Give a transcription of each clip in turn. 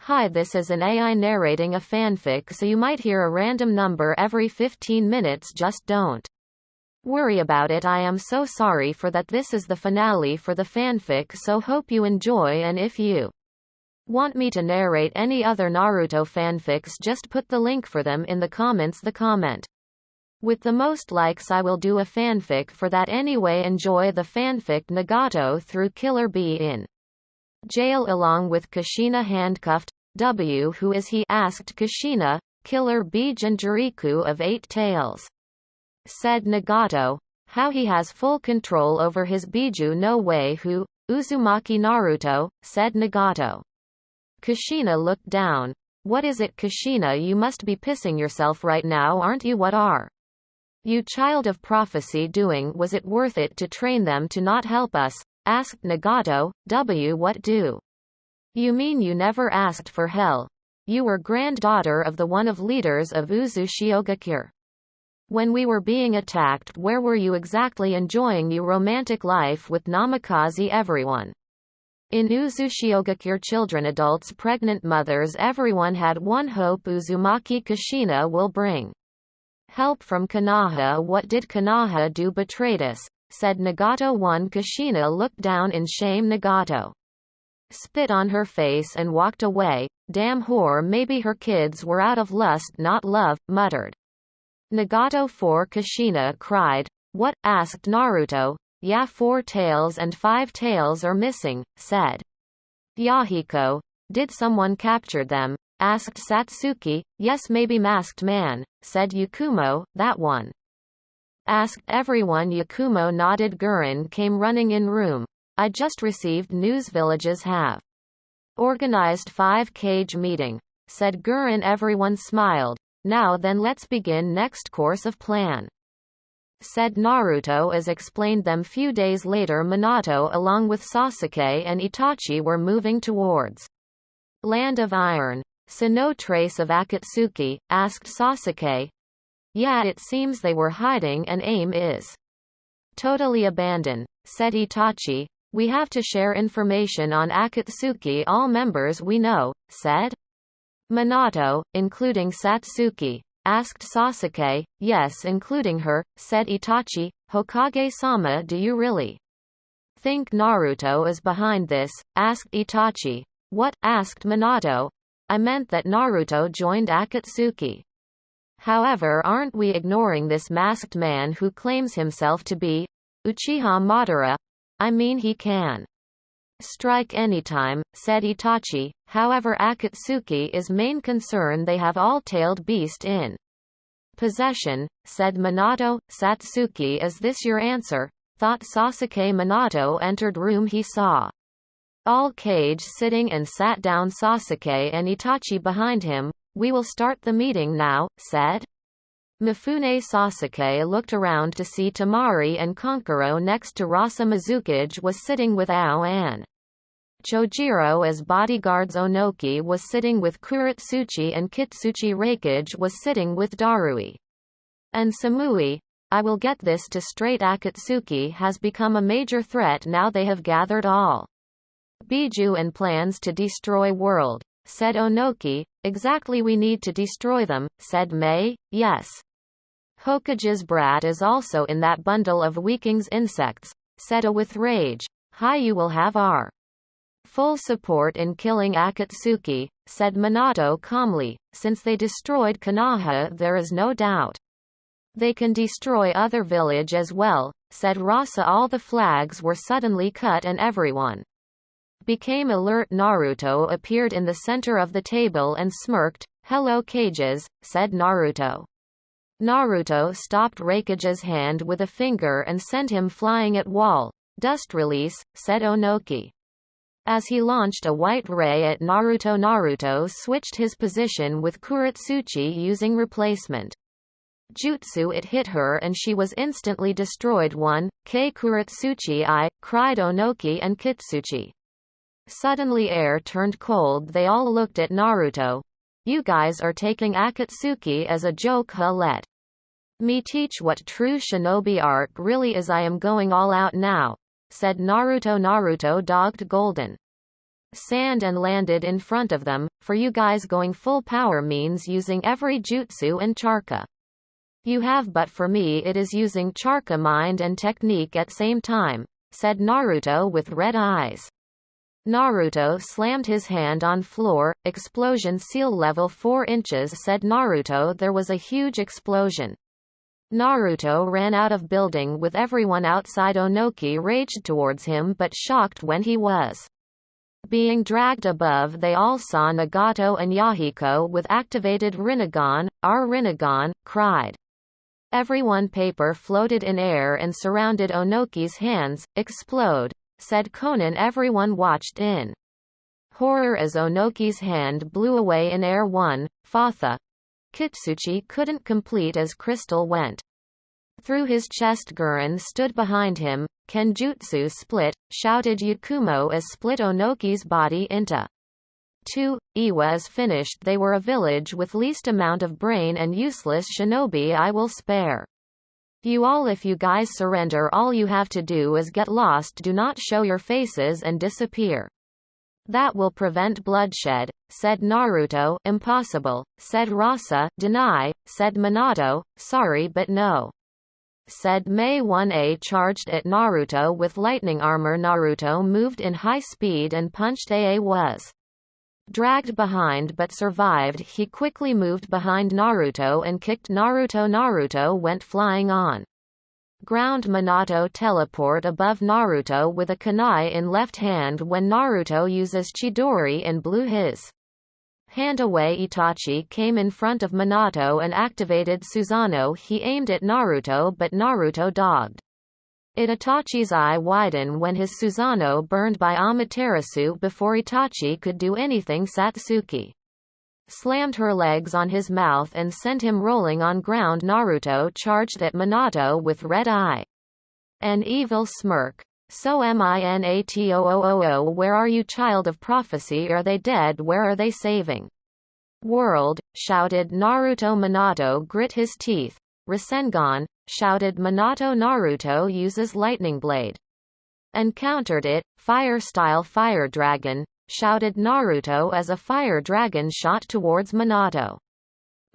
Hi, this is an AI narrating a fanfic, so you might hear a random number every 15 minutes. Just don't worry about it. I am so sorry for that. This is the finale for the fanfic, so hope you enjoy, and if you want me to narrate any other Naruto fanfics, just put the link for them in the comments. The comment with the most likes, I will do a fanfic for that. Anyway, enjoy the fanfic. Nagato threw Killer Bee in jail along with Kushina handcuffed. Who is he? Asked Kushina. Killer Bee Jinchuriku of 8 Tails, said Nagato. How he has full control over his Biju? No way. Who? Uzumaki Naruto, said Nagato. Kushina looked down. What is it, Kushina? You must be pissing yourself right now, aren't you? What are you, child of prophecy, doing? Was it worth it to train them to not help us? Asked Nagato. What do you mean you never asked for help? You were granddaughter of the one of leaders of Uzushiogakure. When we were being attacked, where were you exactly? Enjoying your romantic life with Namikaze. Everyone in Uzushiogakure, children, adults, pregnant mothers, everyone had one hope: Uzumaki Kushina will bring help from Konoha. What did Konoha do? Betrayed us, said Nagato. One. Kushina looked down in shame. Nagato spit on her face and walked away. Damn whore, maybe her kids were out of lust, not love, muttered Nagato. 4. Kushina cried. What? Asked Naruto. Yeah, 4 tails and 5 tails are missing, said Yahiko. Did someone capture them? Asked Satsuki. Yes, maybe masked man, said Yakumo. That one? Asked everyone. Yakumo nodded. Gurren came running in. Room. I just received news villages have organized 5-cage meeting, said Gurren. Everyone smiled. Now then, let's begin next course of plan, said Naruto. As explained them few days later, Minato along with Sasuke and Itachi were moving towards Land of Iron. So no trace of Akatsuki? Asked Sasuke. Yeah, it seems they were hiding and aim is totally abandoned, said Itachi. We have to share information on Akatsuki. All members we know, said Minato, including Satsuki. Asked Sasuke. Yes, including her, said Itachi. Hokage-sama, do you really think Naruto is behind this? Asked Itachi. What? Asked Minato. I meant that Naruto joined Akatsuki. However, aren't we ignoring this masked man who claims himself to be Uchiha Madara? I mean, he can strike anytime, said Itachi. However, Akatsuki is main concern. They have all-tailed beast in possession, said Minato. Satsuki, is this your answer? Thought Sasuke. Minato entered room. He saw all cage sitting and sat down. Sasuke and Itachi behind him. We will start the meeting now, said Mifune. Sasuke looked around to see Temari and Kankuro next to Rasa. Mizukage was sitting with Ao and Chojiro as bodyguards. Onoki was sitting with Kuratsuchi and Kitsuchi. Raikage was sitting with Darui and Samui. I will get this to straight. Akatsuki has become a major threat now. They have gathered all Biju and plans to destroy world, said Onoki. Exactly, we need to destroy them, said Mei. Yes. Hokage's brat is also in that bundle of Weaking's insects, said A with rage. Hi, you will have our full support in killing Akatsuki, said Minato calmly. Since they destroyed Konoha, there is no doubt they can destroy other village as well, said Rasa. All the flags were suddenly cut and everyone became alert. Naruto appeared in the center of the table and smirked. Hello, cages, said Naruto. Naruto stopped Raikage's hand with a finger and sent him flying at wall. Dust release, said Onoki. As he launched a white ray at Naruto. Naruto switched his position with Kuratsuchi using replacement jutsu. It hit her and she was instantly destroyed. 1K Kuratsuchi, I cried Onoki and Kitsuchi. Suddenly air turned cold. They all looked at Naruto. You guys are taking Akatsuki as a joke, huh? Let me teach what true shinobi art really is. I am going all out now, said Naruto. Naruto dogged Golden sand and landed in front of them. For you guys, going full power means using every jutsu and charka you have, but for me it is using charka mind and technique at same time, said Naruto with red eyes. Naruto slammed his hand on floor. Explosion seal level 4 inches, said Naruto. There was a huge explosion. Naruto ran out of building with everyone outside. Onoki raged towards him but shocked when he was being dragged above. They all saw Nagato and Yahiko with activated Rinnegan. Our Rinnegan, cried everyone. Paper floated in air and surrounded Onoki's hands. Explode, said Konan. Everyone watched in horror as Onoki's hand blew away in air. One, Fatha Kitsuchi couldn't complete as crystal went through his chest. Gurren stood behind him. Kenjutsu split, shouted Yakumo as split Onoki's body into two. Iwa is finished. They were a village with least amount of brain and useless shinobi. I will spare you all if you guys surrender. All you have to do is get lost. Do not show your faces and disappear. That will prevent bloodshed, said Naruto. Impossible, said Rasa. Deny, said Minato. Sorry but no, said Mei. 1A charged at Naruto with lightning armor. Naruto moved in high speed and punched. AA was dragged behind but survived. He quickly moved behind Naruto and kicked Naruto. Naruto went flying on ground. Minato teleport above Naruto with a kunai in left hand. When Naruto uses Chidori and blew his hand away, Itachi came in front of Minato and activated Susanoo. He aimed at Naruto but Naruto dodged it. Itachi's eye widened when his Susanoo burned by Amaterasu. Before Itachi could do anything, Satsuki slammed her legs on his mouth and sent him rolling on ground. Naruto charged at Minato with red eye an evil smirk. So Minato, where are you, child of prophecy? Are they dead? Where are they? Saving world, shouted Naruto. Minato grit his teeth. Rasengan, shouted Minato. Naruto uses lightning blade and countered it. Fire style fire dragon, shouted Naruto as a fire dragon shot towards Minato.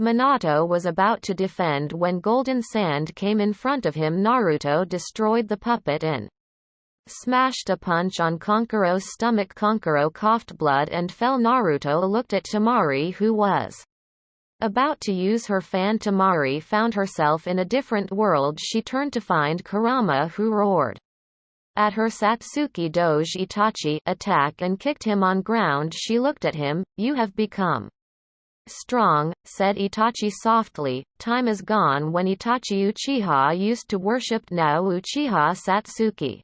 Minato was about to defend when golden sand came in front of him. Naruto destroyed the puppet and smashed a punch on Konkuro's stomach. Konkuro coughed blood and fell. Naruto looked at Temari, who was about to use her fan. Temari found herself in a different world. She turned to find Kurama, who roared at her. Satsuki doge Itachi attack and kicked him on ground. She looked at him. You have become strong, said Itachi softly. Time is gone when Itachi Uchiha used to worship. Now Uchiha Satsuki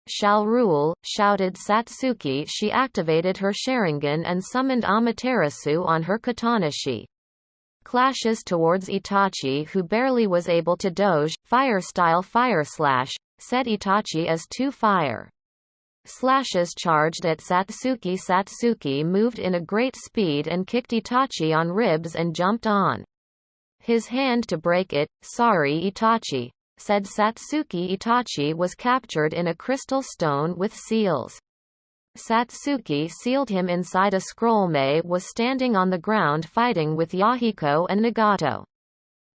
shall rule, shouted Satsuki. She activated her Sharingan and summoned Amaterasu on her katana. She clashes towards Itachi, who barely was able to doge. Fire style fire slash, said Itachi as two fire slashes charged at Satsuki. Satsuki moved in a great speed and kicked Itachi on ribs and jumped on his hand to break it. Sorry Itachi, said Satsuki. Itachi was captured in a crystal stone with seals. Satsuki sealed him inside a scroll. Mei was standing on the ground fighting with Yahiko and Nagato.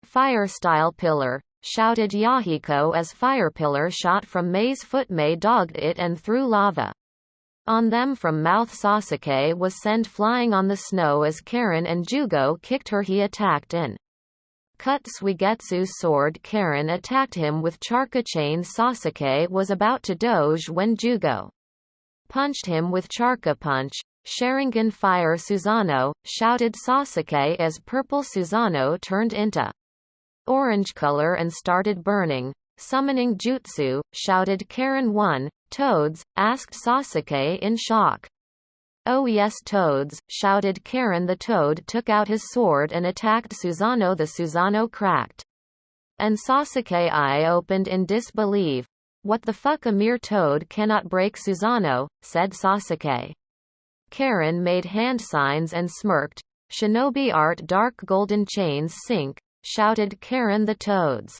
Fire style pillar, shouted Yahiko as fire pillar shot from Mei's foot. Mei dogged it and threw lava on them from mouth. Sasuke was sent flying on the snow as Karen and Jugo kicked her. He attacked and cut Suigetsu's sword. Karen attacked him with charka chain. Sasuke was about to doge when Jugo punched him with charka punch. Sharingan fire Susanoo, shouted Sasuke as purple Susanoo turned into orange color and started burning. Summoning jutsu, shouted Karen. 1, toads, asked Sasuke in shock. Oh yes, toads, shouted Karen. The toad took out his sword and attacked Susanoo. The Susanoo cracked and Sasuke eye opened in disbelief. What the fuck, a mere toad cannot break Susanoo, said Sasuke. Karen made hand signs and smirked. Shinobi art dark golden chains sink, shouted Karen. The toads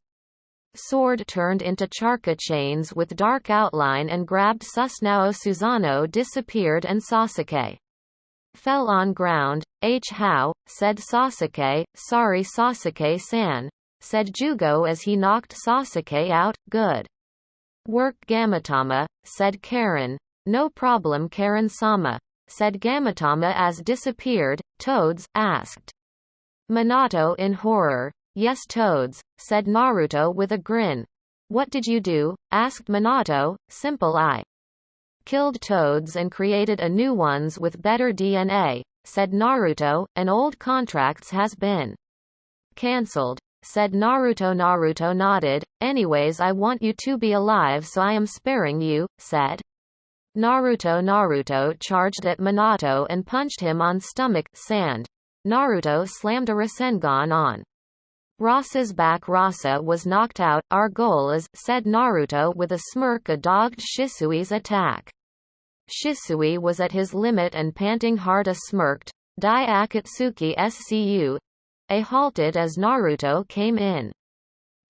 Sword turned into charka chains with dark outline and grabbed Susanoo. Susanoo disappeared and Sasuke fell on ground. How, said Sasuke. Sorry Sasuke-san, said Jugo as he knocked Sasuke out. Good work Gamatama, said Karen. No problem Karen-sama, said Gamatama as disappeared. Toads, asked Minato in horror. Yes Toads, said Naruto with a grin. What did you do? Asked Minato. Simple, I killed toads and created a new ones with better DNA, said Naruto. An old contracts has been cancelled, said Naruto. Naruto nodded. Anyways, I want you to be alive, so I am sparing you, said Naruto. Naruto charged at Minato and punched him on stomach. Sand. Naruto slammed a Rasengan on Rasa's back. Rasa was knocked out. Our goal is, said Naruto with a smirk, dogged Shisui's attack. Shisui was at his limit and panting hard. A smirked Dai Akatsuki Scu. A halted as Naruto came in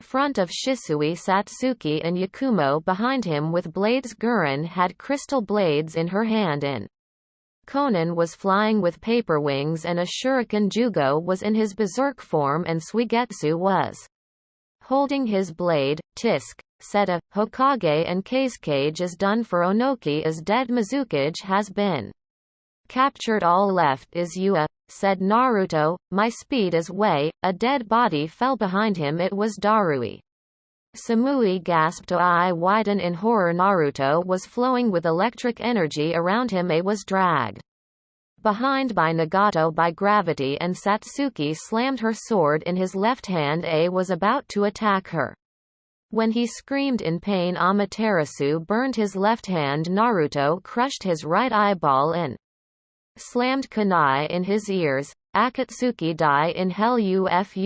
front of Shisui. Satsuki and Yakumo behind him with blades. Gurren had crystal blades in her hand and Konan was flying with paper wings and a shuriken. Jugo was in his berserk form and Suigetsu was holding his blade. Tisk, said a Hokage, and Kazekage is done for. Onoki is dead. Mizukage has been captured. All left is Ua, said Naruto. My speed is way. A dead body fell behind him. It was Darui. Samui gasped. Eye widen in horror. Naruto was flowing with electric energy around him. A was dragged behind by Nagato by gravity and Satsuki slammed her sword in his left hand. A was about to attack her when he screamed in pain. Amaterasu burned his left hand. Naruto crushed his right eyeball and slammed kunai in his ears. Akatsuki die in hell. Ufukkerssss,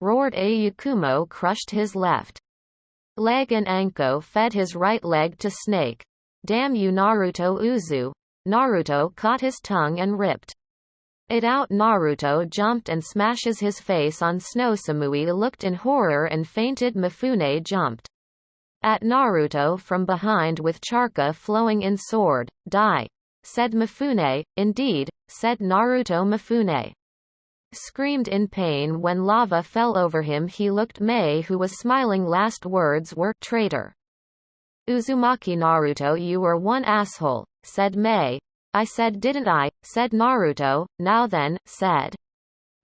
roared a. Yakumo crushed his left leg and Anko fed his right leg to Snake. Damn you Naruto Uzu. Naruto caught his tongue and ripped it out. Naruto jumped and smashes his face on snow. Samui looked in horror and fainted. Mifune jumped at Naruto from behind with charka flowing in. Sword, die, said Mifune. Indeed, said Naruto. Mifune screamed in pain when lava fell over him. He looked Mei, who was smiling. Last words were, traitor. Uzumaki. Naruto, you were one asshole, said Mei. I said didn't I, said Naruto. Now then, said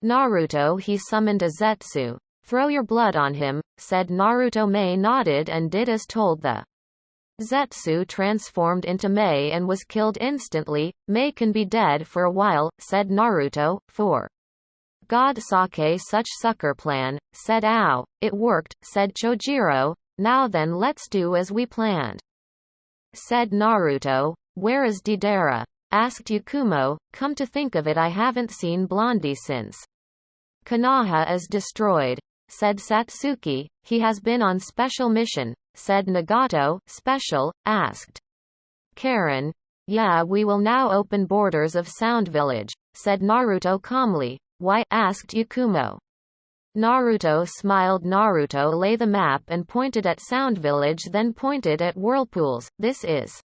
Naruto. He summoned a Zetsu. Throw your blood on him, said Naruto. Mei nodded and did as told. The Zetsu transformed into Mei and was killed instantly. Mei can be dead for a while, said Naruto. For God Sake such sucker plan, said Ow. It worked, said Chojiro. Now then let's do as we planned, said Naruto. Where is Deidara? Asked Yakumo. Come to think of it, I haven't seen Blondie since Konoha is destroyed, said Satsuki. He has been on special mission, said Nagato. Special? Asked Karen. Yeah, we will now open borders of Sound Village, said Naruto calmly. Why? Asked Yakumo. Naruto smiled. Naruto lay the map and pointed at Sound Village, then pointed at whirlpools. This is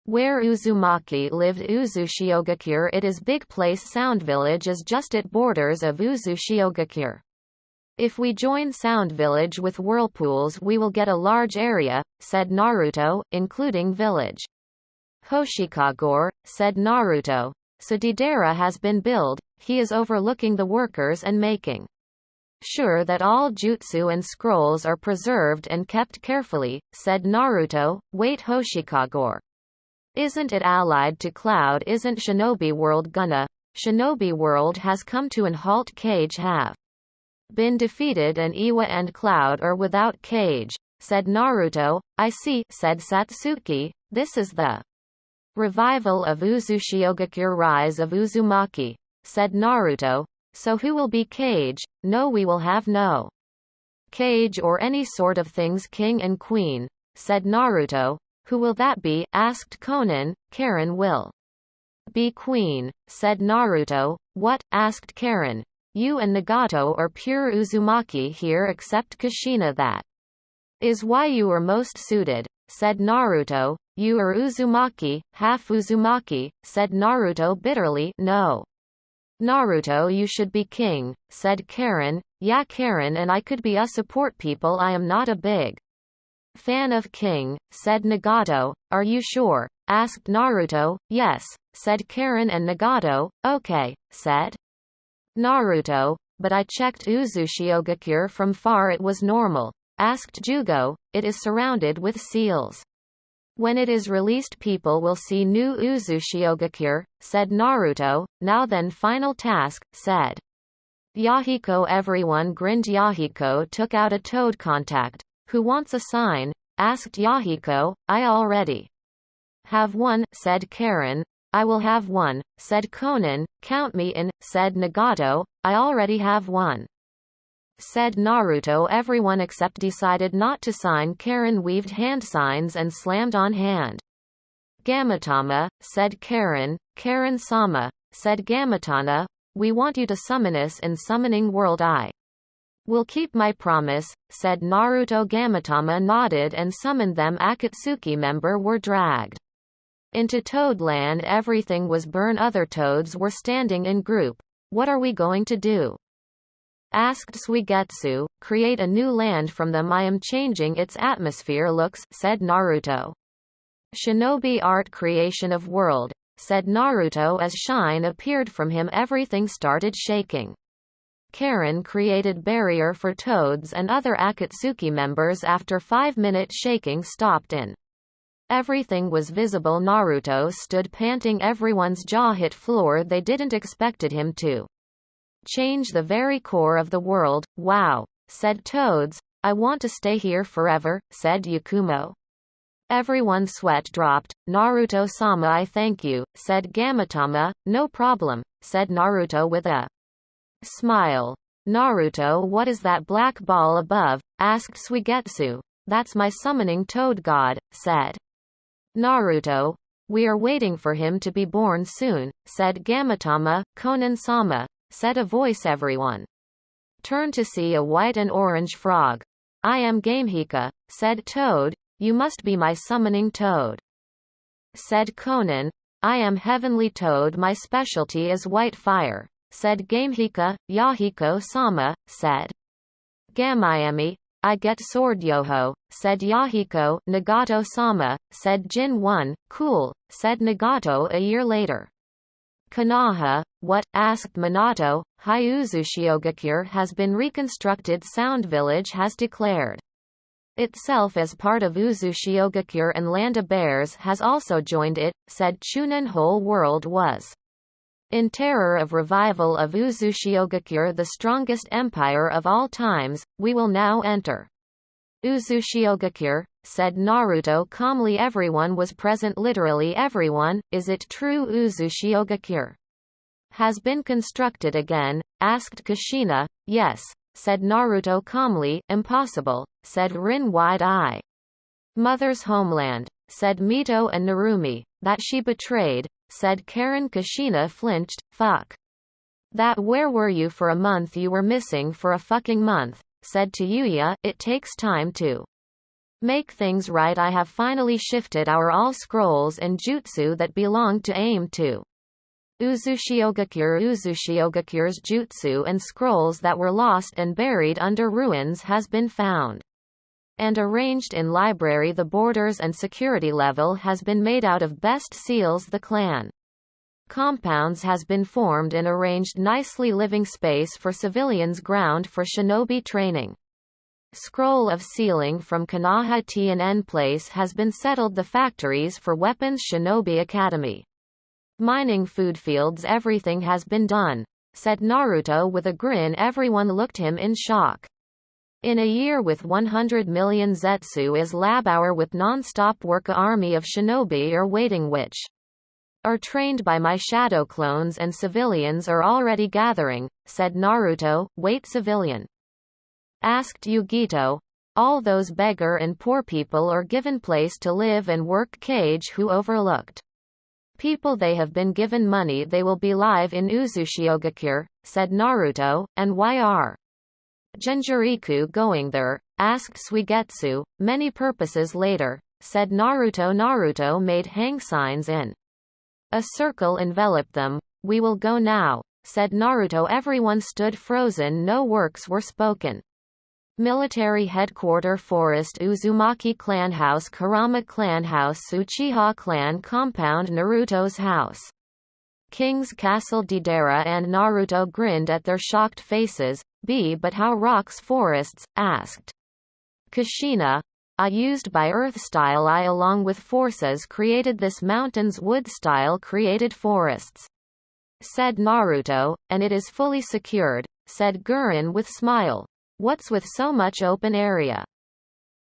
where Uzumaki lived. Uzushiogakure. It is big place. Sound Village is just at borders of Uzushiogakure. If we join Sound Village with whirlpools we will get a large area, said Naruto, including village. Hoshikagure, said Naruto. So Deidara has been built. He is overlooking the workers and making sure that all jutsu and scrolls are preserved and kept carefully, said Naruto. Wait, Hoshikagure isn't it allied to Cloud? Isn't Shinobi World gonna? Shinobi World has come to an halt. Cage have been defeated and Iwa and Cloud are without Cage, said Naruto. I see, said Satsuki. This is the revival of Uzushiogakure. Rise of Uzumaki, said Naruto. So who will be Cage? No, we will have no Cage or any sort of things. King and Queen, said Naruto. Who will that be? Asked Konan. Karen will be queen, said Naruto. What? Asked Karen. you and Nagato are pure Uzumaki here except Kushina. That is why you are most suited, said Naruto. You are Uzumaki, half Uzumaki, said Naruto bitterly. No. Naruto, you should be king, said Karen. Yeah, Karen, and I could be a support people. I am not a big fan of king, said Nagato. Are you sure? Asked Naruto. Yes, said Karen and Nagato. Okay, said Naruto. But I checked Uzushiogakure from far, it was normal. Asked Jugo. It is surrounded with seals. When it is released people will see new Uzushiogakure, said Naruto. Now then, final task, said Yahiko. Everyone grinned. Yahiko took out a toad contact. Who wants a sign? Asked Yahiko. I already have one, said Karen. I will have one, said Conan. Count me in, said Nagato. I already have one, said Naruto. Everyone except decided not to sign. Karen weaved hand signs and slammed on hand. Gamatama, said Karen. Karen-sama, said Gamatana. We want you to summon us in Summoning World. I will keep my promise, said Naruto. Gamatama nodded and summoned them. Akatsuki member were dragged into Toadland. Everything was burned. Other toads were standing in group. What are we going to do? Asked Suigetsu. Create a new land from them. I am changing its atmosphere. Looks, said Naruto. Shinobi art creation of world, said Naruto. As shine appeared from him, everything started shaking. Karen created barrier for toads and other Akatsuki members. After 5-minute shaking stopped in. Everything was visible. Naruto stood panting. Everyone's jaw hit floor. They didn't expected him to change the very core of the world. Wow, said Toads. I want to stay here forever, said Yakumo. Everyone's sweat dropped. Naruto-sama, I thank you, said Gamatama. No problem, said Naruto with a smile. Naruto, what is that black ball above? Asked Suigetsu. That's my summoning toad god, said Naruto. We are waiting for him to be born soon, said Gamatama. Konan-sama, said a voice. Everyone turned to see a white and orange frog. I am Gamehika, said Toad. You must be my summoning toad, said Conan. I am Heavenly Toad. My specialty is white fire, said Gamehika. Yahiko-sama, said Gamiami. I get sword Yoho, said Yahiko. Nagato-sama, said Jin-1. Cool, said Nagato. A year later. Konoha, what? Asked Minato. Hyuzushiogakure has been reconstructed. Sound Village has declared itself as part of Uzushiogakure, and Landa Bears has also joined it, said Chunin. Whole world was in terror of revival of Uzushiogakure, the strongest empire of all times. We will now enter Uzushiogakure, said Naruto calmly. Everyone was present, literally everyone. Is it true Uzushiogakure has been constructed again? Asked Kushina. Yes, said Naruto calmly. Impossible, said Rin. Wide-eye. Mother's homeland, said Mito and Narumi. That she betrayed, said Karen. Kushina flinched. Fuck that. Where were you for a month? You were missing for a fucking month, said Tayuya. It takes time to make things right. I have finally shifted our all scrolls and jutsu that belonged to AIM to Uzushiogakure. Uzushiogakures jutsu and scrolls that were lost and buried under ruins has been found and arranged in library. The borders and security level has been made out of best seals. The clan compounds has been formed and arranged nicely. Living space for civilians. Ground for shinobi training. Scroll of sealing from Konoha Tn place has been settled. The factories for weapons. Shinobi Academy. Mining food fields. Everything has been done, said Naruto with a grin. Everyone looked him in shock. In a year with 100 million zetsu is lab hour with non-stop work. A army of shinobi are waiting which are trained by my shadow clones, and civilians are already gathering, said Naruto. Wait, civilian? Asked Yugito. All those beggar and poor people are given place to live and work. Cage who overlooked People they have been given money they will be live in Uzushiogakure, said Naruto, and why are Jinchuriku going there? Asked Suigetsu. Many purposes later, said Naruto. Naruto made hang signs in a circle enveloped them. We will go now, said Naruto. Everyone stood frozen. No words were spoken. Military headquarter forest Uzumaki clan house Kurama clan house Uchiha clan compound Naruto's house. King's castle Deidara and Naruto grinned at their shocked faces. But how rocks forests? Asked Kushina. I used by earth style I along with forces created this mountains wood style created forests, said Naruto, and it is fully secured, said Gurren with smile. What's with so much open area?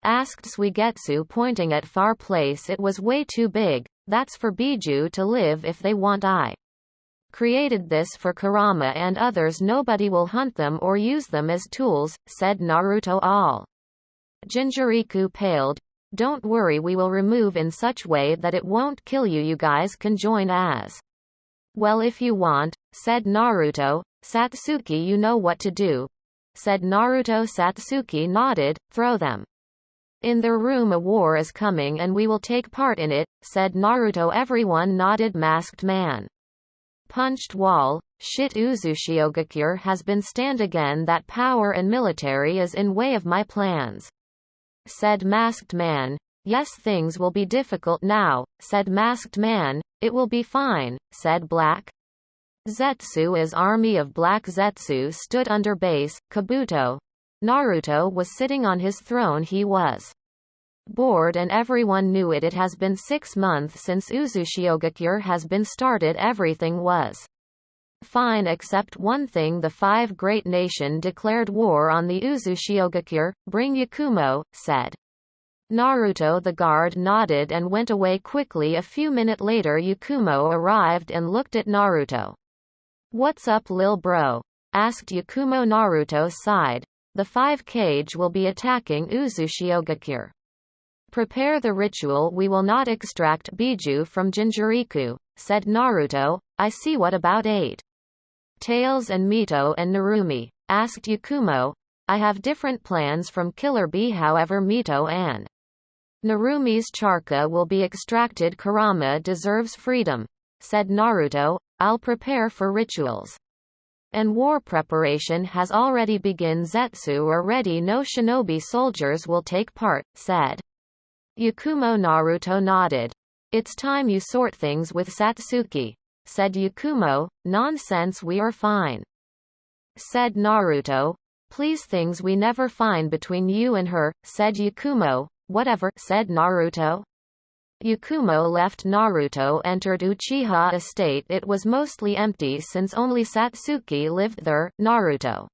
Asked Suigetsu pointing at far place. It was way too big, that's for Biju to live if they want. I created this for Kurama and others. Nobody will hunt them or use them as tools, said Naruto. All Jinchuriku paled. Don't worry, we will remove in such way that it won't kill you. You guys can join as well if you want, said Naruto. Satsuki, you know what to do, said Naruto. Satsuki nodded. Throw them in their room. A war is coming and we will take part in it, said Naruto. Everyone nodded. Masked man punched wall. Shit, Uzushiogakure has been stand again. That power and military is in way of my plans, said Masked Man. Yes, things will be difficult now, said Masked Man. It will be fine, said Black Zetsu. As army of Black Zetsu stood under base Kabuto. Naruto was sitting on his throne. He was bored and everyone knew it. It has been 6 months since Uzushiogakure has been started. Everything was fine except one thing. The 5 great nation declared war on the Uzushiogakure. Bring Yakumo, said Naruto. The guard nodded and went away quickly. A few minutes later Yakumo arrived and looked at Naruto. What's up, lil bro? Asked Yakumo. Naruto sighed. The 5 Kage will be attacking Uzushiogakure. Prepare the ritual. We will not extract Biju from Jinchuriku, said Naruto. I see. What about 8 Tails and Mito and Narumi? Asked Yakumo. I have different plans from Killer Bee. However, Mito and Narumi's Charka will be extracted. Kurama deserves freedom, said Naruto. I'll prepare for rituals and war. Preparation has already begun. Zetsu are ready. No shinobi soldiers will take part, said Yakumo. Naruto nodded. It's time you sort things with Satsuki, said Yakumo. Nonsense, we are fine, said Naruto. Please, things we never find between you and her, said Yakumo. Whatever, said Naruto. Yakumo left. Naruto entered Uchiha estate. It was mostly empty since only Satsuki lived there. Naruto.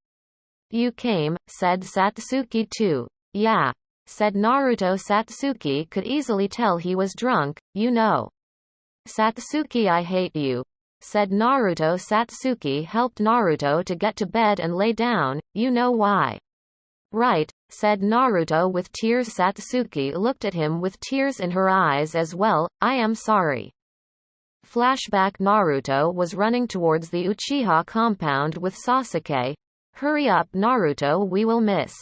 You came, said Satsuki too. Yeah, said Naruto. Satsuki could easily tell he was drunk, you know. Satsuki, I hate you, said Naruto. Satsuki helped Naruto to get to bed and lay down. You know why? Right, said Naruto with tears. Satsuki looked at him with tears in her eyes as well. I am sorry. Flashback. Naruto was running towards the Uchiha compound with Sasuke. Hurry up, Naruto, we will miss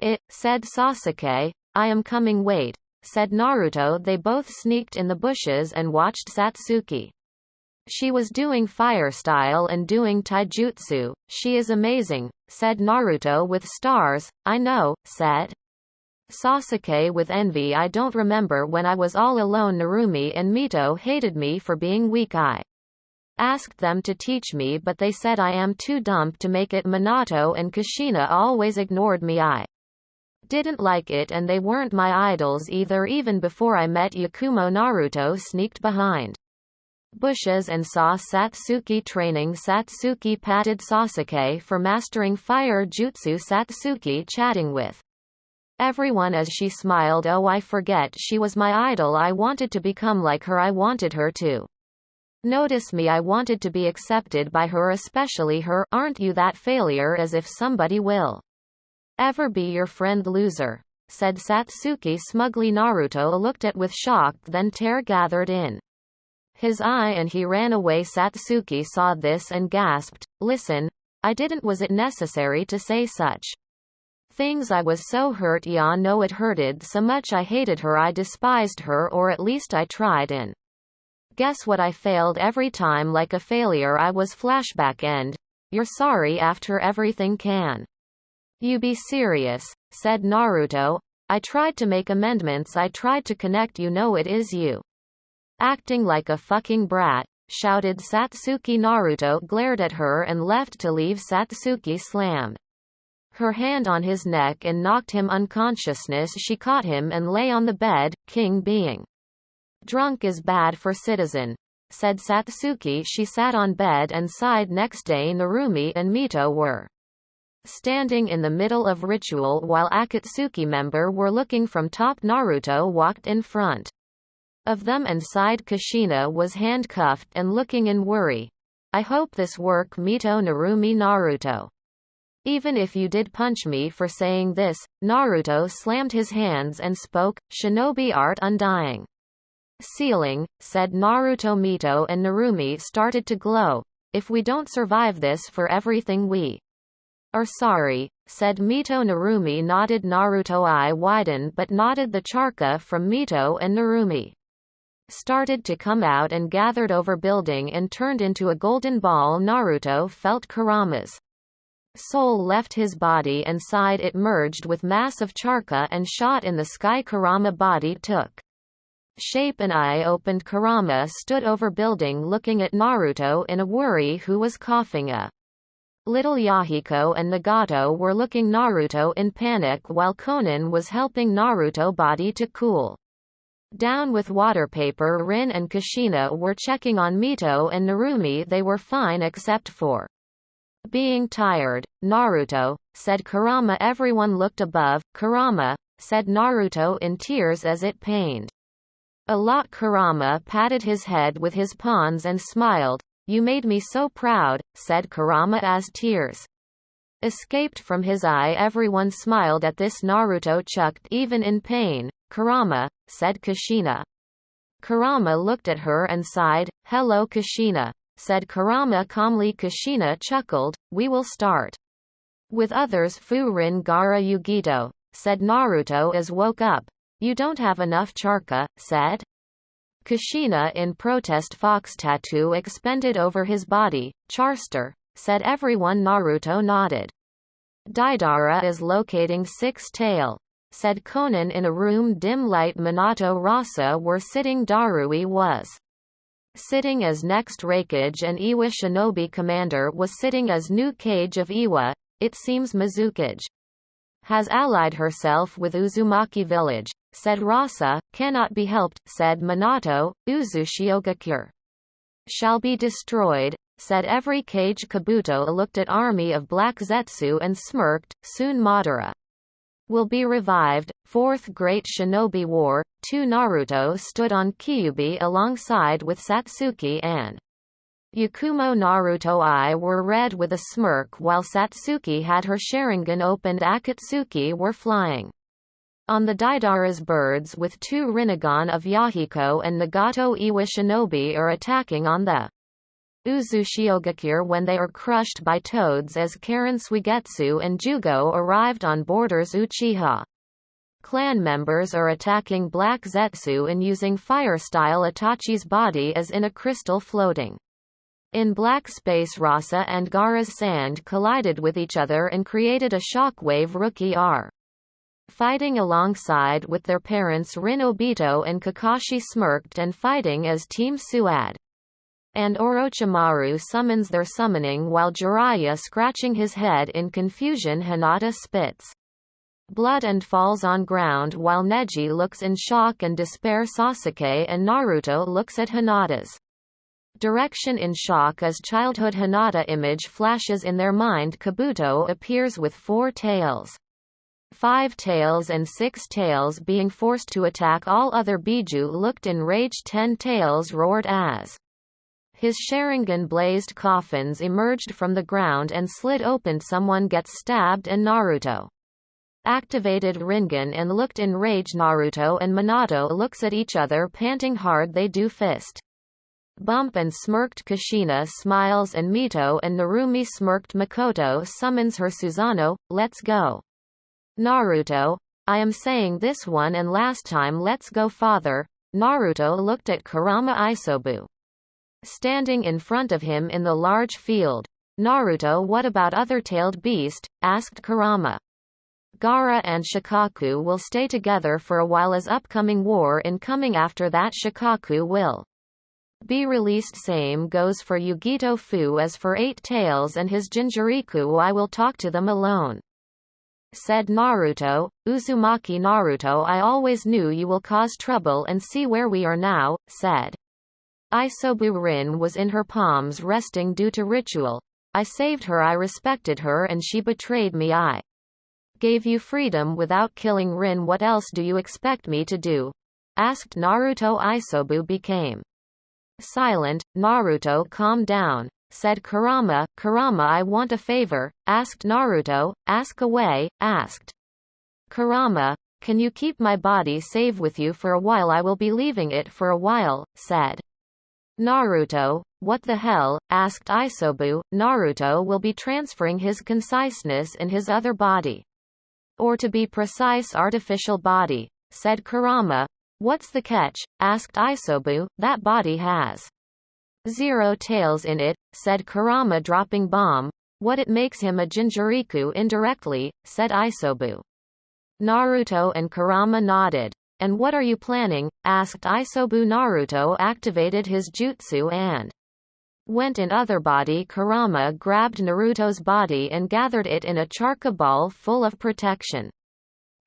it, said Sasuke. I am coming. Wait, said Naruto. They both sneaked in the bushes and watched Satsuki. She was doing fire style and doing taijutsu. She is amazing, said Naruto with stars. I know, said Sasuke with envy. I don't remember when I was all alone. Narumi and Mito hated me for being weak. I asked them to teach me but they said I am too dumb to make it. Minato and Kushina always ignored me. I didn't like it and they weren't my idols either. Even before I met Yakumo, Naruto sneaked behind bushes and saw Satsuki training. Satsuki patted Sasuke for mastering fire jutsu. Satsuki chatting with everyone as she smiled. Oh, I forget, she was my idol. I wanted to become like her. I wanted her to notice me. I wanted to be accepted by her, especially her. Aren't you that failure? As if somebody will ever be your friend, loser, said Satsuki smugly. Naruto looked at with shock, then terror gathered in his eye and he ran away. Satsuki saw this and gasped, "Listen, I didn't. Was it necessary to say such things? I was so hurt. Yeah, no, it hurted so much. I hated her. I despised her, or at least I tried, and guess what? I failed every time. Like a failure I was." Flashback end. "You're sorry after everything? Can you be serious?" said Naruto. "I tried to make amendments. I tried to connect. You know it is you acting like a fucking brat," shouted Satsuki. Naruto glared at her and left to leave. Satsuki slammed her hand on his neck and knocked him unconsciousness. She caught him and lay on the bed. "King, being drunk is bad for citizen," said Satsuki. She sat on bed and sighed. Next day Narumi and Mito were standing in the middle of ritual while Akatsuki member were looking from top. Naruto walked in front of them and sighed. Kushina was handcuffed and looking in worry. "I hope this work." Mito, Narumi, Naruto. "Even if you did punch me for saying this." Naruto slammed his hands and spoke, "Shinobi art undying ceiling," said Naruto. Mito and Narumi started to glow. "If we don't survive this, for everything we are sorry," said Mito. Narumi nodded. Naruto eye widened but nodded. The charka from Mito and Narumi started to come out and gathered over building and turned into a golden ball. Naruto felt Kurama's soul left his body and sighed. It merged with mass of charka and shot in the sky. Kurama body took shape. An eye opened. Kurama stood over building looking at Naruto in a worry, who was coughing. A little Yahiko and Nagato were looking Naruto in panic while Konan was helping Naruto body to cool down with water. Paper Rin and Kushina were checking on Mito and Narumi. They were fine except for being tired. "Naruto," said Kurama. Everyone looked above. "Kurama," said Naruto in tears as it pained a lot. Kurama patted his head with his pawns and smiled. "You made me so proud," said Kurama as tears escaped from his eye. Everyone smiled at this. Naruto chucked. "Even in pain, Kurama," said Kushina. Kurama looked at her and sighed. "Hello, Kushina," said Kurama calmly. Kushina chuckled. "We will start with others." "Furin Gara Yugito," said Naruto as woke up. "You don't have enough charka," said Kushina in protest. "Fox tattoo expended over his body." "Charster," said everyone. Naruto nodded. "Deidara is locating six tail," said Konan in a room. Dim light. Minato Rasa were sitting. Darui was sitting as next Raikage and Iwa Shinobi commander was sitting as new Cage of Iwa. "It seems Mizukage has allied herself with Uzumaki village," said Rasa. "Cannot be helped," said Minato. "Uzushiogakure shall be destroyed," said every Cage. Kabuto looked at army of Black Zetsu and smirked. "Soon Madara will be revived." Fourth Great Shinobi War. 2. Naruto stood on Kyubi alongside with Satsuki and Yakumo. Naruto eye were red with a smirk while Satsuki had her Sharingan opened. Akatsuki were flying on the Deidara's birds with 2 Rinnegan of Yahiko and Nagato. Iwa Shinobi are attacking on the Uzushiogakure when they are crushed by toads as Karen Suigetsu and Jugo arrived on borders. Uchiha clan members are attacking Black Zetsu and using fire-style. Itachi's body is in a crystal floating in black space. Rasa and Gaara's sand collided with each other and created a shockwave. Rookie are fighting alongside with their parents. Rin, Obito and Kakashi smirked and fighting as Team Suad. And Orochimaru summons their summoning while Jiraiya scratching his head in confusion. Hinata spits blood and falls on ground while Neji looks in shock and despair. Sasuke and Naruto looks at Hinata's direction in shock as childhood Hinata image flashes in their mind. Kabuto appears with 4 tails, 5 tails and 6 tails, being forced to attack all other. Biju looked enraged. 10 tails roared as his Sharingan blazed. Coffins emerged from the ground and slid open. Someone gets stabbed and Naruto activated Rinnegan and looked enraged. Naruto and Minato looks at each other panting hard. They do fist Bump and smirked Kushina smiles and Mito and Narumi smirked. Makoto summons her Susanoo, let's go. Naruto, I am saying this one and last time let's go father. Naruto looked at Kurama Isobu. Standing in front of him in the large field. Naruto, what about other tailed beast? Asked Kurama. Gaara and Shikaku will stay together for a while as upcoming war incoming. After that Shikaku will be released. Same goes for Yugito Fu as for Eight Tails and his Jinchuriku. I will talk to them alone. Said Naruto. Uzumaki Naruto, I always knew you will cause trouble and see where we are now, said Isobu. Rin was in her palms resting due to ritual. I saved her, I respected her, and she betrayed me. I gave you freedom without killing Rin. What else do you expect me to do? Asked Naruto. Isobu became silent. Naruto, calm down, said Kurama. Kurama, I want a favor, asked Naruto. Ask away, asked Kurama. Can you keep my body safe with you for a while? I will be leaving it for a while, said Naruto. What the hell? Asked Isobu. Naruto will be transferring his conciseness in his other body. Or to be precise, artificial body, said Kurama. What's the catch? Asked Isobu. That body has 0 tails in it, said Kurama, dropping bomb. What, it makes him a Jinchuriku indirectly, said Isobu. Naruto and Kurama nodded. And what are you planning? Asked Isobu. Naruto activated his jutsu and went in other body. Kurama grabbed Naruto's body and gathered it in a charka ball full of protection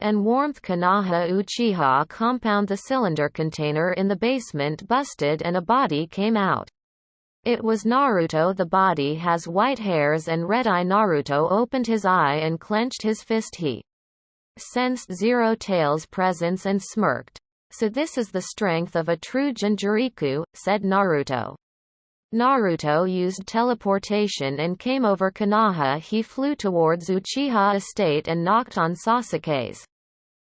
and warmth. Konoha Uchiha compound. The cylinder container in the basement busted and a body came out. It was Naruto. The body has white hairs and red eye. Naruto opened his eye and clenched his fist. He sensed 0 tails presence and smirked. So this is the strength of a true Jinchuriku, said Naruto. Naruto used teleportation and came over Konoha. He flew towards Uchiha estate and knocked on Sasuke's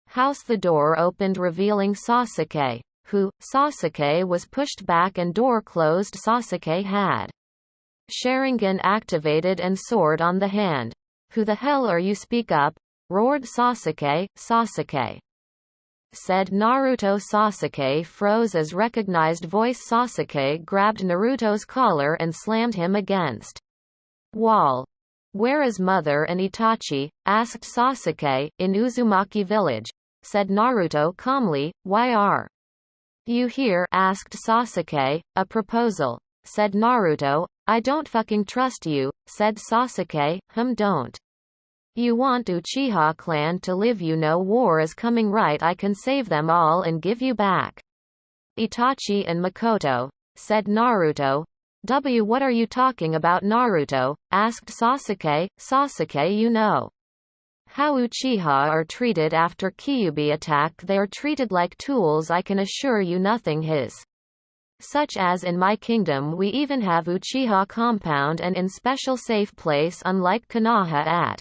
house. The door opened revealing Sasuke. Who? Sasuke was pushed back and door closed. Sasuke had Sharingan activated and sword on the hand. Who the hell are you? Speak up, roared Sasuke. Sasuke, said Naruto. Sasuke froze as recognized voice. Sasuke grabbed Naruto's collar and slammed him against wall. Where is mother and Itachi? Asked Sasuke. In Uzumaki village, said Naruto calmly. Why are you here? Asked Sasuke. A proposal, said Naruto. I don't fucking trust you, said Sasuke. Don't you want Uchiha clan to live? You know war is coming, right? I can save them all and give you back Itachi and Makoto, said Naruto. What are you talking about? Naruto asked Sasuke. Sasuke, you know how Uchiha are treated after Kyuubi attack. They are treated like tools. I can assure you nothing his such as in my kingdom. We even have Uchiha compound and in special safe place, unlike Konoha at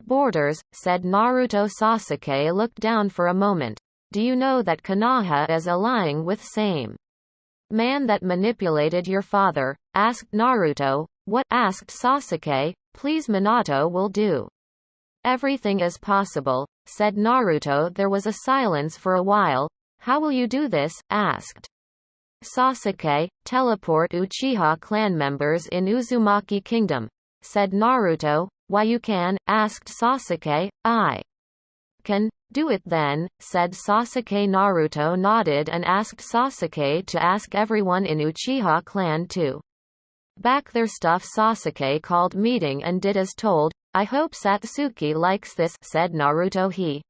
borders, said Naruto. Sasuke looked down for a moment. Do you know that Konoha is allying with same man that manipulated your father? Asked Naruto. What? Asked Sasuke. Please, Minato will do everything is possible, said Naruto. There was a silence for a while. How will you do this? Asked Sasuke. Teleport Uchiha clan members in Uzumaki kingdom, said Naruto. Why you can? Asked Sasuke. I can do it then, said Sasuke. Naruto nodded and asked Sasuke to ask everyone in Uchiha clan to back their stuff. Sasuke called meeting and did as told. I hope Satsuki likes this, said Naruto. He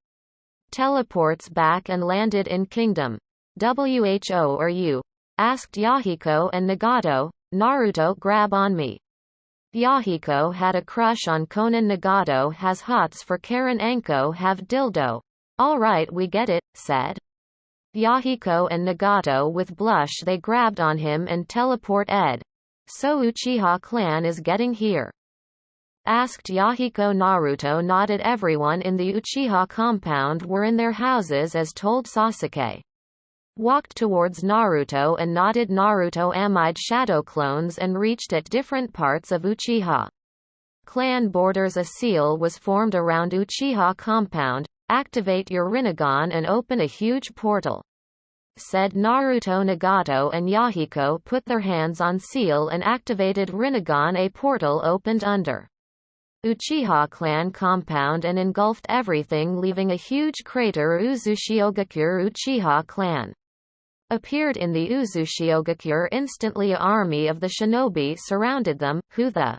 teleports back and landed in kingdom. Who are you? Asked Yahiko and Nagato. Naruto, grab on me. Yahiko had a crush on Konan. Nagato has hots for Karen. Anko have dildo. Alright, we get it, said Yahiko and Nagato with blush. They grabbed on him and teleport Ed. So Uchiha clan is getting here? Asked Yahiko. Naruto nodded. Everyone in the Uchiha compound were in their houses as told Sasuke. walked towards Naruto and nodded. Naruto amid shadow clones and reached at different parts of Uchiha clan borders. A seal was formed around Uchiha compound. Activate your Rinnegan and open a huge portal, said Naruto. Nagato and Yahiko put their hands on seal and activated Rinnegan. A portal opened under Uchiha clan compound and engulfed everything, leaving a huge crater. Uzushiogakure Uchiha clan appeared in the Uzushiogakure. Instantly, an army of the shinobi surrounded them. Who the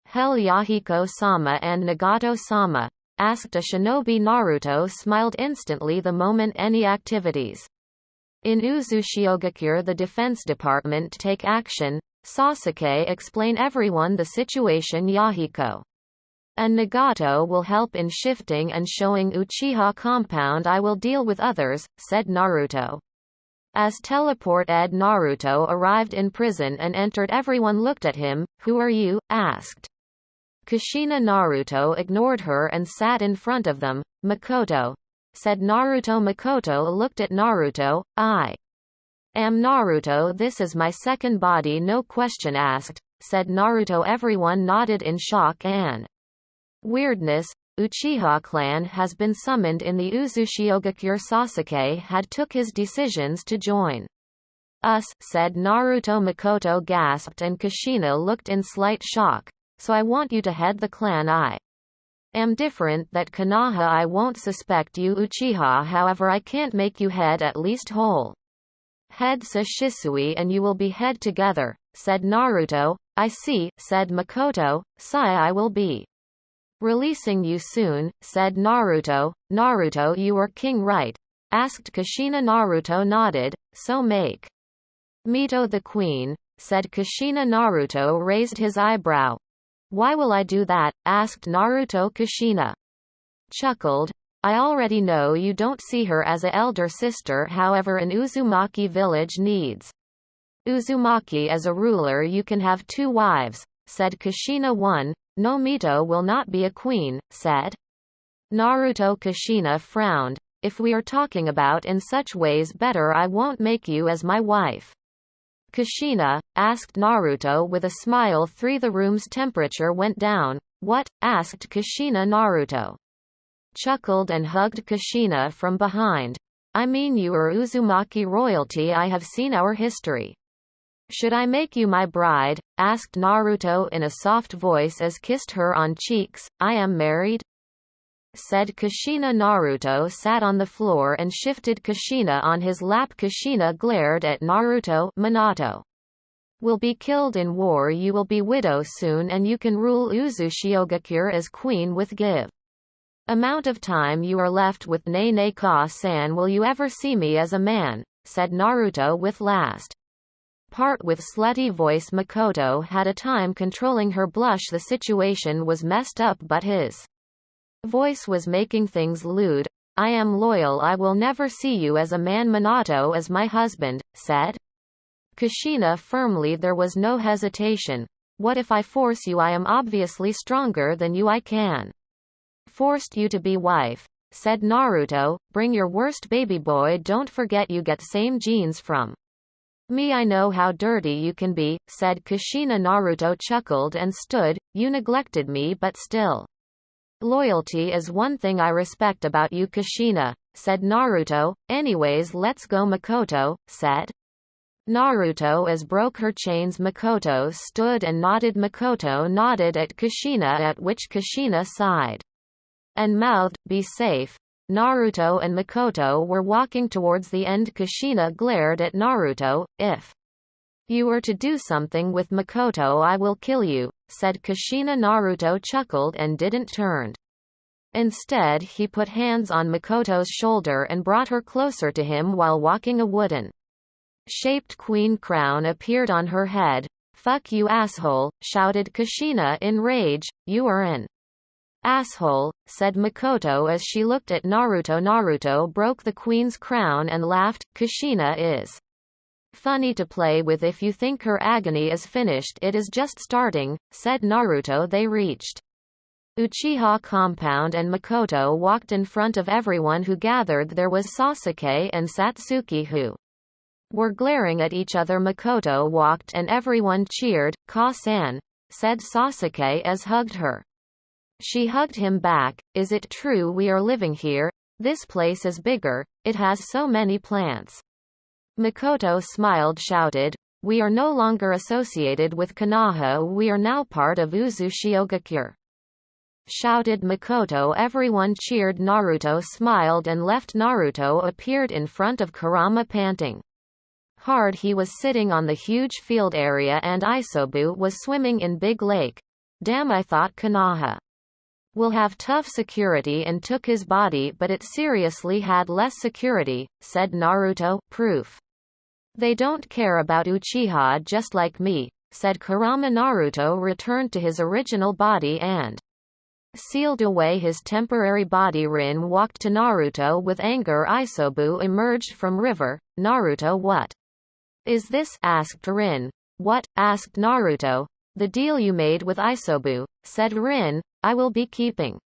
hell? Yahiko-sama and Nagato-sama asked a shinobi. Naruto smiled instantly the moment. Any activities in Uzushiogakure? The defense department take action. Sasuke explain everyone the situation. Yahiko and Nagato will help in shifting and showing Uchiha compound. I will deal with others, said Naruto. As teleport Ed Naruto arrived in prison and entered. Everyone looked at him. Who are you? Asked Kushina. Naruto ignored her and sat in front of them. Makoto, said Naruto. Makoto looked at Naruto. I am Naruto. This is my second body. No question asked, said Naruto. Everyone nodded in shock and weirdness. Uchiha clan has been summoned in the Uzushiogakure. Sasuke had took his decisions to join us, said Naruto. Makoto gasped and Kushina looked in slight shock. So I want you to head the clan. I am different that Konoha. I won't suspect you Uchiha, however I can't make you head. At least whole head sa Shisui and you will be head together, said Naruto. I see, said Makoto. Sai, I will be releasing you soon, said Naruto. Naruto, you are king, right? Asked Kushina. Naruto nodded. So make Mito the queen, said Kushina. Naruto raised his eyebrow. Why will I do that? Asked Naruto. Kushina chuckled. I already know you don't see her as a elder sister, however an Uzumaki village needs Uzumaki as a ruler. You can have 2 wives, said Kushina. 1. No, Mito will not be a queen, said Naruto. Kushina frowned. If we are talking about in such ways, better I won't make you as my wife. Kushina asked Naruto with a smile. 3. The room's temperature went down. What? Asked Kushina. Naruto chuckled and hugged Kushina from behind. I mean, you are Uzumaki royalty. I have seen our history. Should I make you my bride? Asked Naruto in a soft voice as kissed her on cheeks. I am married, said Kushina. Naruto sat on the floor and shifted Kushina on his lap. Kushina glared at Naruto. Minato will be killed in war. You will be widow soon and you can rule Uzushiogakure as queen with give amount of time you are left with. Nene Ka-san, will you ever see me as a man? Said Naruto with last part with slutty voice. Makoto had a time controlling her blush. The situation was messed up but his voice was making things lewd. I am loyal. I will never see you as a man. Minato as my husband, said Kushina firmly. There was no hesitation. What if I force you? I am obviously stronger than you. I can forced you to be wife, said Naruto. Bring your worst baby boy. Don't forget you get same genes from me. I know how dirty you can be, said Kushina. Naruto chuckled and stood. You neglected me but still loyalty is one thing I respect about you. Kushina said. Naruto, anyways let's go. Makoto said Naruto as broke her chains. Makoto stood and nodded. Makoto nodded at Kushina, at which Kushina sighed and mouthed, be safe. Naruto and Makoto were walking towards the end. Kushina glared at Naruto. If you were to do something with Makoto I will kill you, said Kushina. Naruto chuckled and didn't turn. Instead he put hands on Makoto's shoulder and brought her closer to him while walking. A wooden shaped queen crown appeared on her head. Fuck you asshole, shouted Kushina in rage. You are an asshole, said Makoto as she looked at Naruto. Naruto broke the queen's crown and laughed. Kushina is funny to play with. If you think her agony is finished, it is just starting, said Naruto. They reached Uchiha compound and Makoto walked in front of everyone who gathered. There was Sasuke and Satsuki who were glaring at each other. Makoto walked and everyone cheered. "Ka-san," said Sasuke as hugged her. She hugged him back. "Is it true we are living here? This place is bigger, it has so many plants." Makoto smiled, shouted, "We are no longer associated with Konoha, we are now part of Uzushiogakure," shouted Makoto. Everyone cheered. Naruto smiled and left. Naruto appeared in front of Kurama panting hard. He was sitting on the huge field area and Isobu was swimming in big lake. "Damn, I thought Konoha will have tough security and took his body, but it seriously had less security," said Naruto. "Proof they don't care about Uchiha just like me," said Kurama. Naruto returned to his original body and sealed away his temporary body. Rin walked to Naruto with anger. Isobu emerged from river. "Naruto, what is this?" asked Rin. "What?" asked Naruto. "The deal you made with Isobu," said Rin. "I will be keeping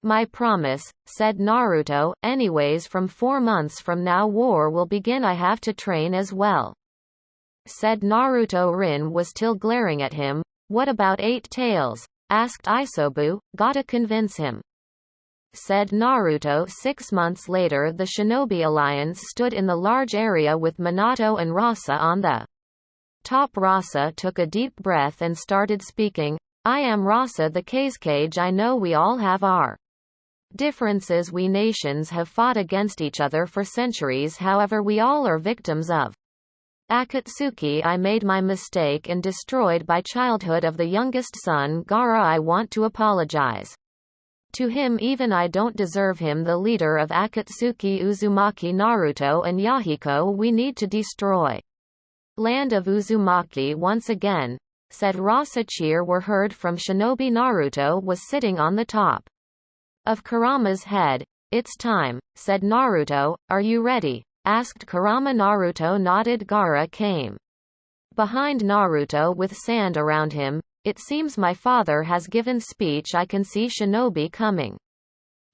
my promise," said Naruto. "Anyways, from 4 months from now war will begin. I have to train as well," said Naruto. Rin was still glaring at him. "What about 8 Tails?" asked Isobu. "Gotta convince him," said Naruto. 6 months later, the Shinobi Alliance stood in the large area with Minato and Rasa on the top. Rasa took a deep breath and started speaking. "I am Rasa the Kazekage. I know we all have our differences. We nations have fought against each other for centuries, however we all are victims of Akatsuki. I made my mistake and destroyed my childhood of the youngest son Gaara. I want to apologize to him. Even I don't deserve him. The leader of Akatsuki, Uzumaki, Naruto and Yahiko. We need to destroy land of Uzumaki once again," said Rasa. Cheer were heard from Shinobi. Naruto was sitting on the top of Kurama's head. "It's time," said Naruto. "Are you ready?" asked Kurama. Naruto nodded. Gaara came behind Naruto with sand around him. "It seems my father has given speech. I can see Shinobi coming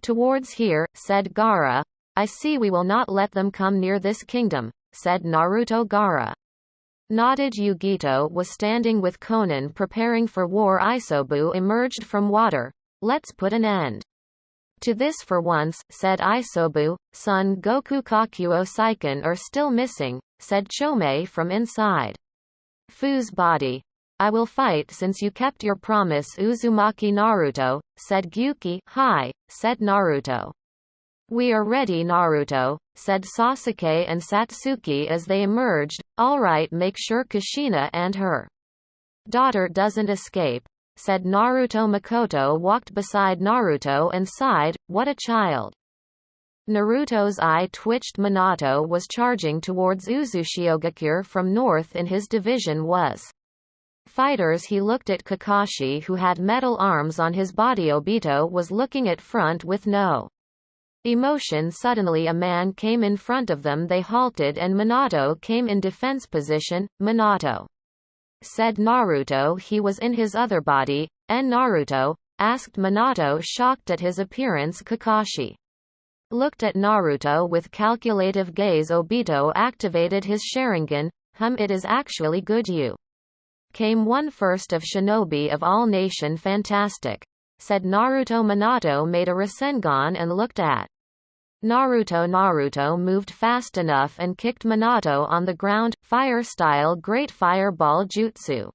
towards here," said Gaara. "I see. We will not let them come near this kingdom," said Naruto. Gaara nodded. Yugito was standing with Konan preparing for war. Isobu emerged from water. "Let's put an end to this for once," said Isobu. "Son Goku, Kakuo, Saiken are still missing," said Chomei from inside Fu's body. "I will fight since you kept your promise, Uzumaki." Naruto said. "Gyuki." "Hi," said Naruto. "We are ready." Naruto said. Sasuke and Satsuki as they emerged. "All right, make sure Kushina and her daughter doesn't escape," said Naruto. Makoto walked beside Naruto and sighed, "What a child." Naruto's eye twitched. Minato was charging towards Uzushiogakure from north in his division was fighters. He looked at Kakashi who had metal arms on his body. Obito was looking at front with no emotion. Suddenly a man came in front of them. They halted and Minato came in defense position. "Minato," said Naruto. "He was in his other body." "And Naruto?" asked Minato, shocked at his appearance. Kakashi looked at Naruto with calculative gaze. Obito activated his Sharingan. It is actually good you came one first of shinobi of all nation." "Fantastic," said Naruto. Minato made a Rasengan and looked at Naruto. Naruto moved fast enough and kicked Minato on the ground. "Fire style great fireball jutsu,"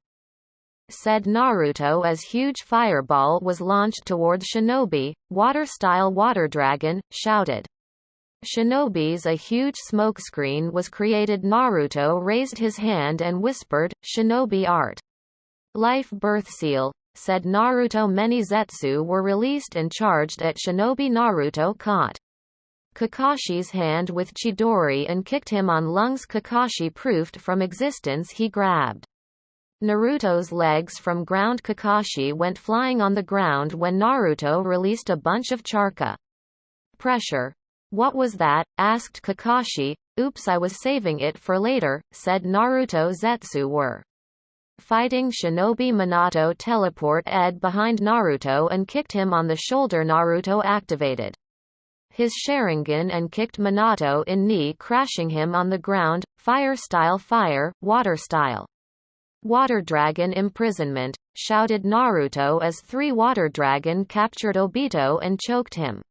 said Naruto as huge fireball was launched towards Shinobi. "Water style water dragon," shouted Shinobi's. A huge smokescreen was created. Naruto raised his hand and whispered, "Shinobi art life birth seal," said Naruto. Many Zetsu were released and charged at Shinobi. Naruto caught Kakashi's hand with Chidori and kicked him on lungs. Kakashi proofed from existence. He grabbed Naruto's legs from ground. Kakashi went flying on the ground when Naruto released a bunch of charka pressure. "What was that?" asked Kakashi. "Oops, I was saving it for later," said Naruto. Zetsu were Fighting Shinobi Minato teleport Ed behind Naruto and kicked him on the shoulder. Naruto activated his Sharingan and kicked Minato in knee, crashing him on the ground. Fire style fire, water style water dragon imprisonment, shouted Naruto as 3 water dragon captured Obito and choked him.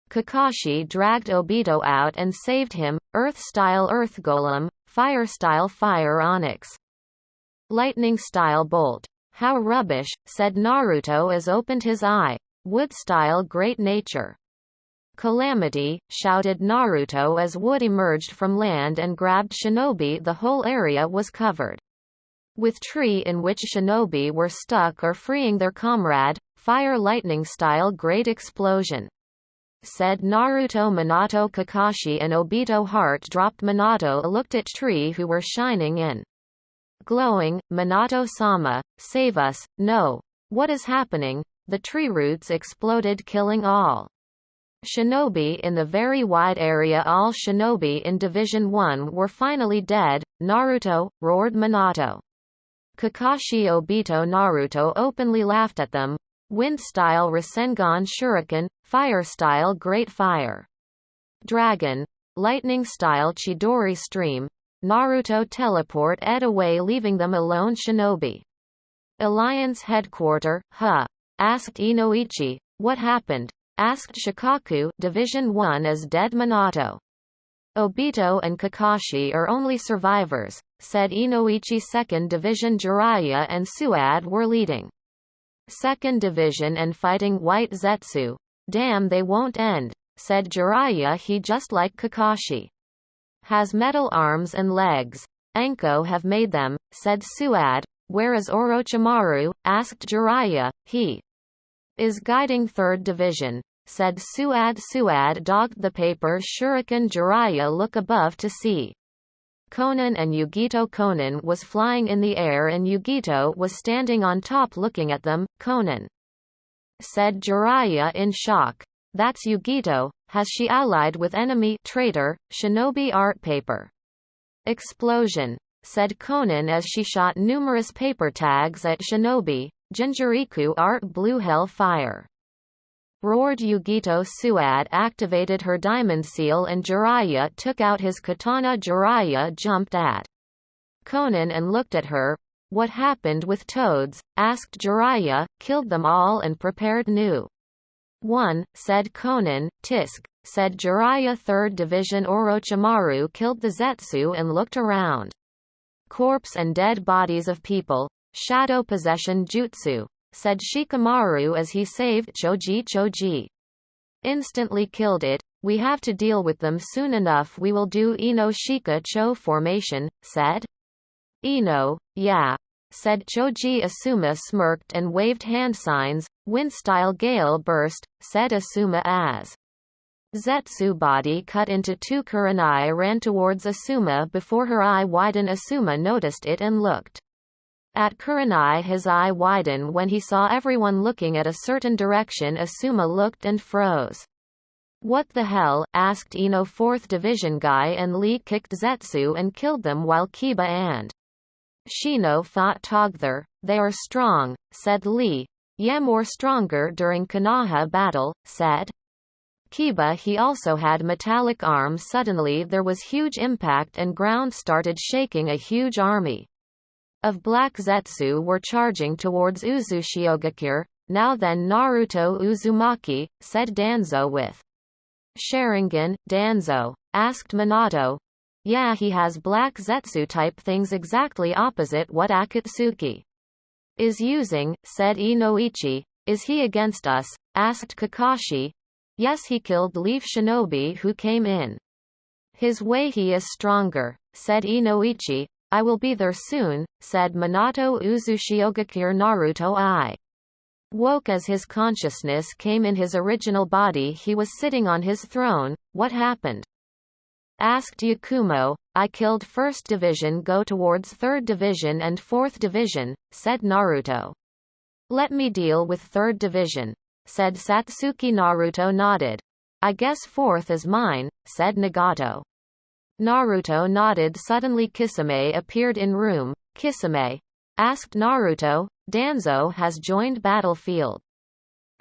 Kakashi dragged Obito out and saved him. Earth style earth golem, fire style fire onyx, lightning style bolt. How rubbish, said Naruto as opened his eye. Wood style great nature. Calamity, shouted Naruto as wood emerged from land and grabbed Shinobi. The whole area was covered with tree in which Shinobi were stuck or freeing their comrade. Fire lightning style great explosion, said Naruto. Minato, Kakashi and Obito heart dropped. Minato looked at tree who were shining in glowing. Minato-sama, save us. No. What is happening? The tree roots exploded, killing all Shinobi in the very wide area. All Shinobi in Division 1 were finally dead. Naruto, roared Minato. Kakashi, Obito, Naruto openly laughed at them. Wind style Rasengan Shuriken, fire style great fire dragon, lightning style Chidori stream. Naruto teleport Ed away, leaving them alone. Shinobi Alliance headquarter, asked Inoichi. What happened? Asked Shikaku. Division 1 is dead. Minato, Obito and Kakashi are only survivors, said Inoichi. 2nd Division Jiraiya and Suad were leading 2nd Division and fighting White Zetsu. Damn, they won't end, said Jiraiya. He just like Kakashi has metal arms and legs. Anko have made them, said Suad. Where is Orochimaru? Asked Jiraiya. He is guiding 3rd Division, said Suad. Suad dogged the paper shuriken. Jiraiya look above to see Konan and Yugito. Konan was flying in the air and Yugito was standing on top looking at them. Konan, said Jiraiya in shock. That's Yugito. Has she allied with enemy? Traitor. Shinobi art paper explosion, said Konan as she shot numerous paper tags at Shinobi. Jinjuriku art blue hell fire, roared Yugito. Suad activated her diamond seal and Jiraiya took out his katana. Jiraiya jumped at Konan and looked at her. What happened with toads? Asked Jiraiya. Killed them all and prepared new one, said Konan. Tisk, said Jiraiya. 3rd Division Orochimaru killed the Zetsu and looked around. Corpse and dead bodies of people. Shadow possession jutsu, said Shikamaru as he saved Choji. Choji instantly killed it. We have to deal with them soon enough. We will do Ino Shika Cho formation, said Ino. Yeah, said Choji. Asuma smirked and waved hand signs. Wind-style gale burst, said Asuma as Zetsu body cut into 2. Kurenai ran towards Asuma before her eye widened. Asuma noticed it and looked at Kurenai. His eye widened when he saw everyone looking at a certain direction. Asuma looked and froze. What the hell? Asked Ino. 4th Division Guy and Lee kicked Zetsu and killed them while Kiba and Shino fought Togther. They are strong, said Lee. Yeah, more stronger during Konoha battle, said Kiba. He also had metallic arms. Suddenly there was huge impact and ground started shaking. A huge army of black Zetsu were charging towards Uzushiogakure. Now then Naruto Uzumaki, said Danzo with Sharingan. Danzo, asked Minato. Yeah, he has black Zetsu type things exactly opposite what Akatsuki is using, said Inoichi. Is he against us? Asked Kakashi. Yes, he killed Leaf Shinobi who came in his way. He is stronger, said Inoichi. I will be there soon, said Minato Uzushiogakure. Naruto I woke as his consciousness came in his original body. He was sitting on his throne. What happened? Asked Yakumo. I killed 1st Division. Go towards 3rd Division and 4th Division, said Naruto. Let me deal with 3rd Division, said Satsuki. Naruto nodded. I guess 4th is mine, said Nagato. Naruto nodded. Suddenly Kisame appeared in room. Kisame, asked Naruto. Danzo has joined battlefield,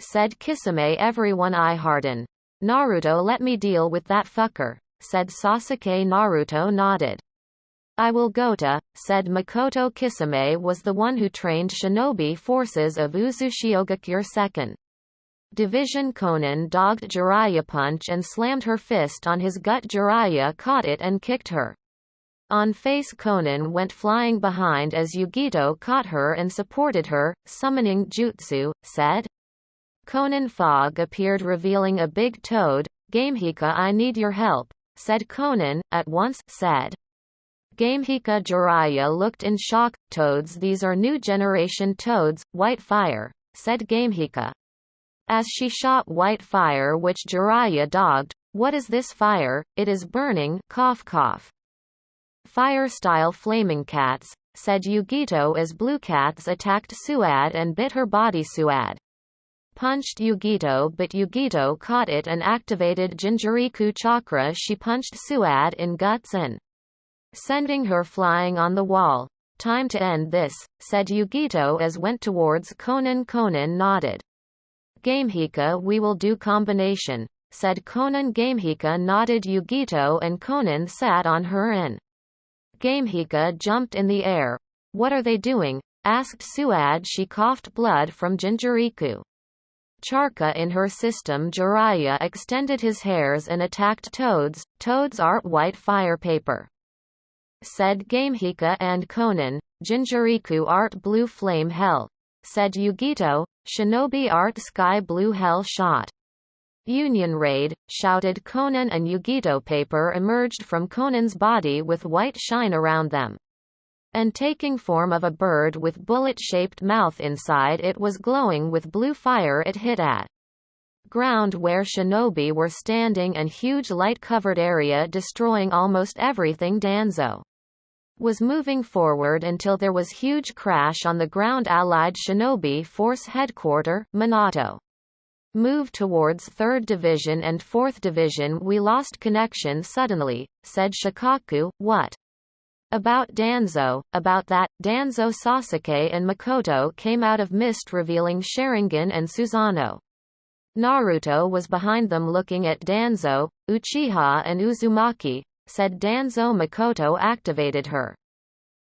said Kisame. Everyone eye harden. Naruto, let me deal with that fucker, said Sasuke. Naruto nodded. I will Gota, said Makoto. Kisame was the one who trained shinobi forces of Uzushiogakure 2nd Division. Konan dogged Jiraiya punch and slammed her fist on his gut. Jiraiya caught it and kicked her on face. Konan went flying behind as Yugito caught her and supported her, summoning jutsu, said. Konan. Fog appeared revealing a big toad. Gamehika, I need your help, said Konan, at once, said Gamehika. Jiraiya looked in shock. Toads, these are new generation toads, white fire, said Gamehika, as she shot white fire which Jiraiya dogged. What is this fire? It is burning, cough cough. Fire style flaming cats, said Yugito as blue cats attacked Suad and bit her body. Suad punched Yugito, but Yugito caught it and activated Jinchuriku chakra. She punched Suad in guts and sending her flying on the wall. Time to end this, said Yugito as went towards Konan. Konan nodded. Gamehika, we will do combination, said Konan. Gamehika nodded. Yugito and Konan sat on her and Gamehika jumped in the air. What are they doing? Asked Suad. She coughed blood from Jinchuriku Charka in her system. Jiraiya extended his hairs and attacked toads. Toads are white fire paper, said Gamehika and Konan. Jinchuriku art blue flame hell, said Yugito. Shinobi art sky blue hell shot. Union raid, shouted Konan, and Yugito. Paper emerged from Konan's body with white shine around them, and taking form of a bird with bullet-shaped mouth inside. It was glowing with blue fire. It hit at ground where shinobi were standing and huge light-covered area, destroying almost everything. Danzo was moving forward until there was huge crash on the ground. Allied shinobi force headquarter, Minato, moved towards 3rd Division and 4th Division. We lost connection suddenly, said Shikaku. What about Danzo? About that, Danzo. Sasuke and Makoto came out of mist revealing Sharingan and Susanoo. Naruto was behind them looking at Danzo. Uchiha and Uzumaki, said Danzo. Makoto activated her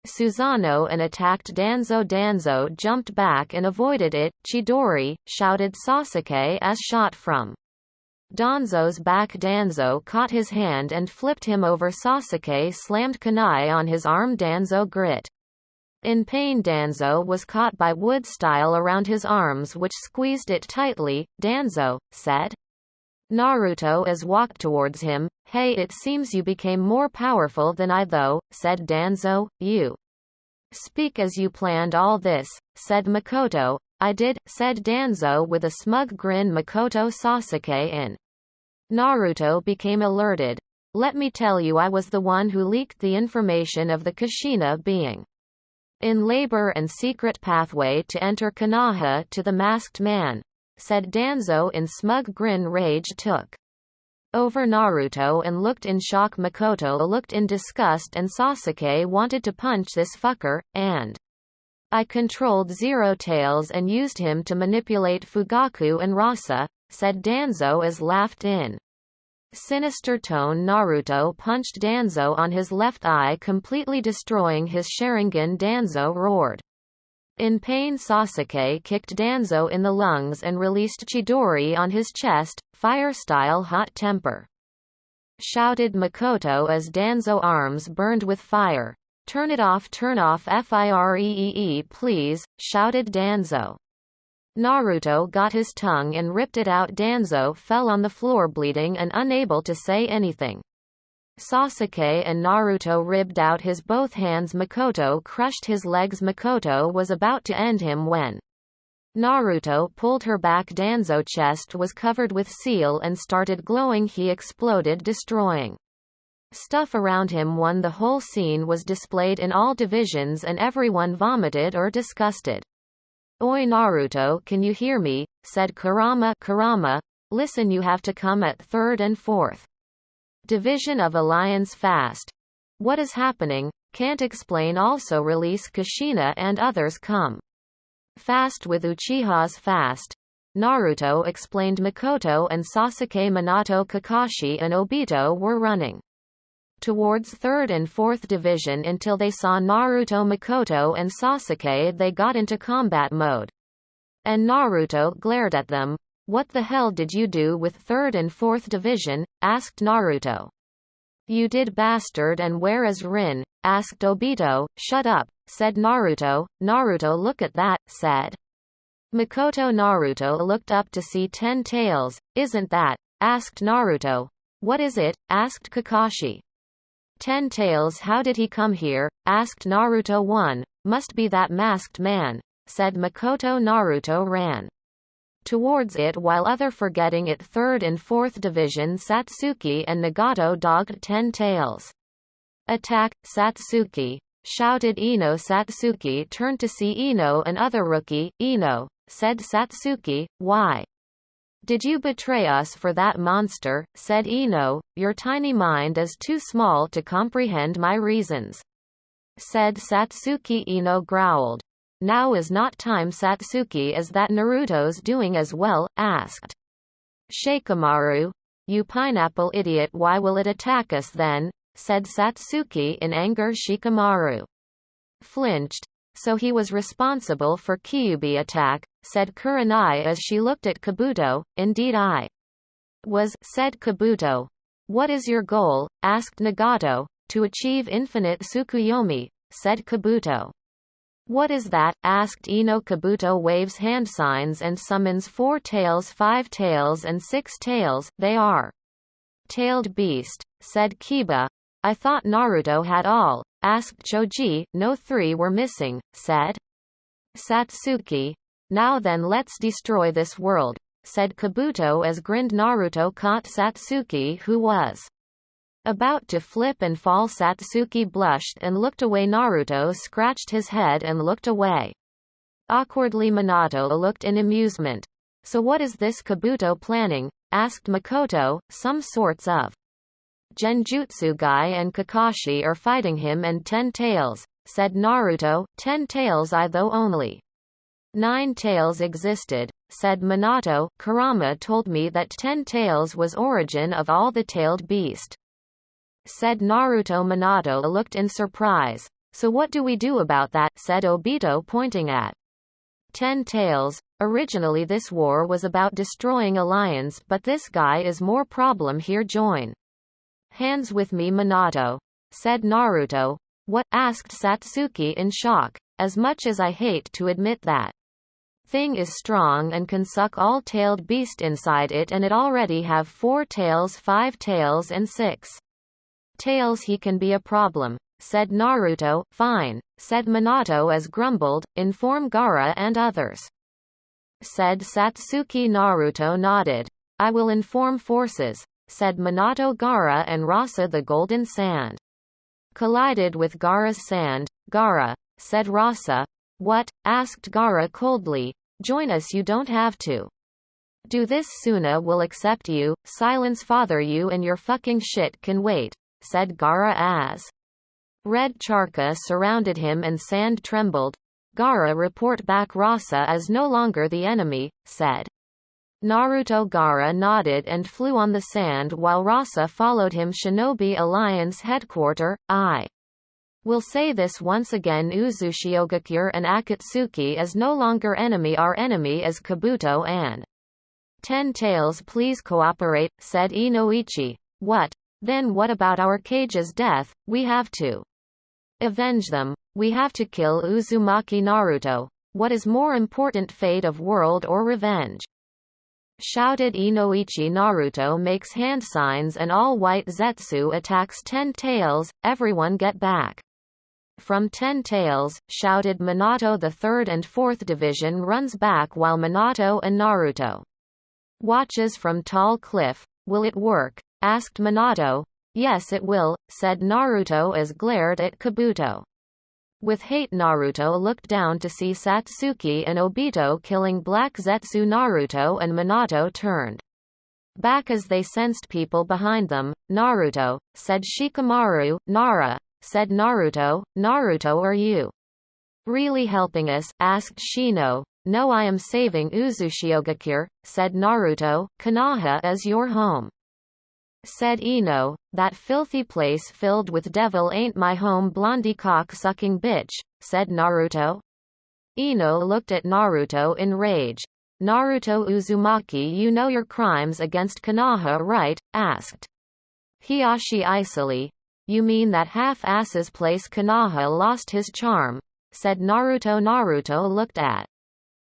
Susanoo and attacked Danzo. Danzo jumped back and avoided it. Chidori, shouted Sasuke as shot from Danzo's back. Danzo caught his hand and flipped him over. Sasuke slammed kunai on his arm. Danzo grit in pain. Danzo was caught by wood style around his arms which squeezed it tightly. Danzo, said Naruto as walked towards him. Hey, it seems you became more powerful than I though, said Danzo. You speak as you planned all this, said Makoto. I did, said Danzo with a smug grin. Makoto. Sasuke and Naruto became alerted. Let me tell you, I was the one who leaked the information of the Kushina being in labor and secret pathway to enter Konoha to the masked man, said Danzo in smug grin. Rage took over Naruto and looked in shock. Makoto looked in disgust and Sasuke wanted to punch this fucker, and I controlled Zero Tails and used him to manipulate Fugaku and Rasa, said Danzo as laughed in sinister tone. Naruto punched Danzo on his left eye, completely destroying his Sharingan. Danzo roared in pain. Sasuke kicked Danzo in the lungs and released Chidori on his chest. Fire style hot temper, shouted Makoto as Danzo arms burned with fire. Turn it off, turn off FIREEE please, shouted Danzo. Naruto got his tongue and ripped it out. Danzo fell on the floor bleeding and unable to say anything. Sasuke and Naruto ripped out his both hands. Makoto crushed his legs. Makoto was about to end him when Naruto pulled her back. Danzo's chest was covered with seal and started glowing. He exploded, destroying stuff around him. The whole scene was displayed in all divisions and everyone vomited or disgusted. Oi Naruto, can you hear me? Said Kurama. Kurama, listen, you have to come at 3rd and 4th Division of Alliance fast. What is happening? Can't explain. Also release Kushina and others come fast with Uchiha's fast. Naruto explained Mikoto and Sasuke, Minato, Kakashi and Obito were running towards 3rd and 4th division until they saw Naruto, Mikoto and Sasuke. They got into combat mode. And Naruto glared at them. What the hell did you do with 3rd and 4th division? Asked Naruto. You did, bastard. And where is Rin? Asked Obito. Shut up, said Naruto. Naruto, look at that, said Mikoto. Naruto looked up to see 10 tails. Isn't that? Asked Naruto. What is it? Asked Kakashi. 10 tails. How did he come here? Asked Naruto. One must be that masked man, said Mikoto. Naruto ran towards it while other forgetting it. 3rd and 4th division Satsuki and Nagato dogged 10 tails. Attack, Satsuki! Shouted Ino. Satsuki turned to see Ino and other rookie. Ino, said Satsuki, why did you betray us for that monster? Said Ino. Your tiny mind is too small to comprehend my reasons, said Satsuki. Ino growled. Now is not time. Satsuki, is that Naruto's doing as well? Asked Shikamaru. You pineapple idiot, why will it attack us then? Said Satsuki in anger. Shikamaru flinched. So he was responsible for Kyuubi attack, said Kurenai as she looked at Kabuto. Indeed I was, said Kabuto. What is your goal? Asked Nagato. To achieve infinite Tsukuyomi, said Kabuto. What is that? Asked Ino. Kabuto waves hand signs and summons 4 tails, 5 tails and 6 tails. They are tailed beast, said Kiba. I thought Naruto had all. Asked Choji. No, 3 were missing, said Satsuki. Now then let's destroy this world, said Kabuto as grinned. Naruto caught Satsuki, who was about to flip and fall. Satsuki blushed and looked away. Naruto scratched his head and looked away. Awkwardly Minato looked in amusement. So what is this Kabuto planning? Asked Mikoto. Some sorts of Genjutsu guy, and Kakashi are fighting him and 10 tails, said Naruto. 10 tails I though only 9 tails existed, said Minato. Kurama told me that 10 tails was origin of all the tailed beast, said Naruto. Minato looked in surprise. So what do we do about that? Said Obito pointing at 10 tails. Originally this war was about destroying a lions, but this guy is more problem here. Join hands with me, Minato, said Naruto. What? Asked Satsuki in shock. As much as I hate to admit that thing is strong and can suck all tailed beast inside it, and it already have 4 tails, 5 tails and 6 tails, he can be a problem, said Naruto. Fine, said Minato as grumbled, inform Gaara and others, said Satsuki. Naruto nodded. I will inform forces, said Minato. Gaara and Rasa. The golden sand collided with Gaara's sand. Gaara, said Rasa. What? Asked Gaara coldly. Join us. You don't have to do this. Suna will accept you. Silence, father. You and your fucking shit can wait, said Gaara as red charka surrounded him and sand trembled. Gaara, report back. Rasa is no longer the enemy, said Naruto. Gaara nodded and flew on the sand while Rasa followed him. Shinobi Alliance headquarter. I will say this once again, Uzushiogakure and Akatsuki is no longer enemy. Our enemy is Kabuto and 10 tails. Please cooperate, said Inoichi. What? Then what about our Kage's death? We have to avenge them. We have to kill Uzumaki. Naruto. What is more important, fate of world or revenge? Shouted Inoichi. Naruto makes hand signs and all white Zetsu attacks 10 tails. Everyone get back from 10 tails, shouted Minato. The 3rd and 4th division runs back while Minato and Naruto watches from tall cliff. Will it work? Asked Minato. Yes it will, said Naruto as glared at Kabuto with hate. Naruto looked down to see Satsuki and Obito killing black Zetsu. Naruto and Minato turned back as they sensed people behind them. Naruto, said Shikamaru. Nara, said Naruto. Naruto, are you really helping us? Asked Shino. No, I am saving Uzushiogakure, said Naruto. Konoha is your home, said Ino. That filthy place filled with devil ain't my home, blondie cock-sucking bitch, said Naruto. Ino looked at Naruto in rage. Naruto Uzumaki, you know your crimes against Konoha, right? Asked Hiashi icily. You mean that half-ass's place Konoha lost his charm, said Naruto. Naruto looked at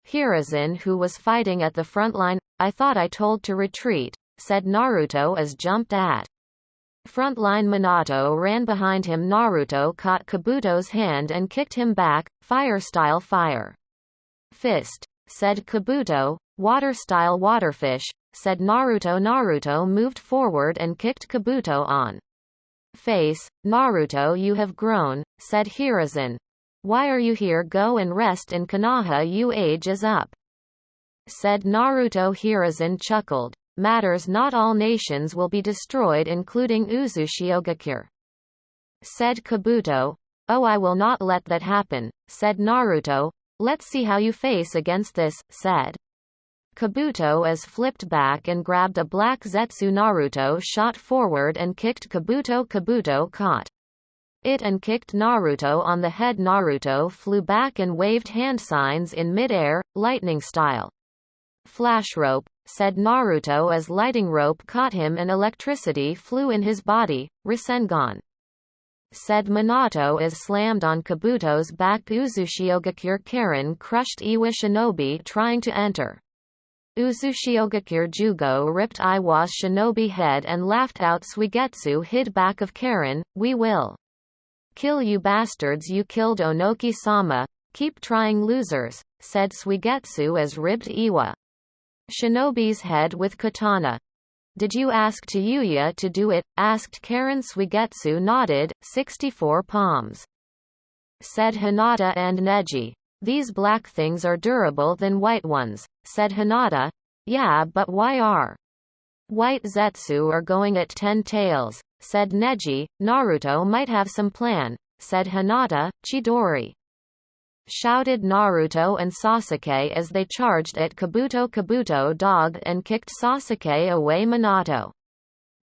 Hiruzen, who was fighting at the front line. I thought I told to retreat, said Naruto as jumped at frontline. Minato ran behind him. Naruto caught Kabuto's hand and kicked him back. Fire style fire fist, said Kabuto. Water style waterfish, said Naruto. Naruto moved forward and kicked Kabuto on face. Naruto, you have grown, said Hiruzen. Why are you here? Go and rest in Konoha, your age is up, said Naruto. Hiruzen chuckled. Matters not, all nations will be destroyed including Uzushiogakure, said Kabuto. Oh, I will not let that happen, said Naruto. Let's see how you face against this, said Kabuto as flipped back and grabbed a black zetsu. Naruto shot forward and kicked Kabuto. Kabuto caught it and kicked Naruto on the head. Naruto flew back and waved hand signs in mid-air, lightning style. Flash rope, said Naruto as lighting rope caught him and electricity flew in his body. Rasengan, said Minato as slammed on Kabuto's back. Uzushiogakure Karen crushed Iwa Shinobi trying to enter. Uzushiogakure Jugo ripped Iwa's shinobi head and laughed out. Suigetsu hid back of Karen. We will kill you bastards, you killed Onoki-sama. Keep trying, losers, said Suigetsu as ribbed Iwa Shinobi's head with katana. Did you ask Tayuya to do it? Asked Karen. Suigetsu nodded. 64 palms, said Hinata and Neji. These black things are durable than white ones, said Hinata. Yeah, but why are white zetsu are going at 10 tails, said Neji. Naruto might have some plan, said Hinata. Chidori, shouted Naruto and Sasuke as they charged at Kabuto. Kabuto dogged and kicked Sasuke away. Minato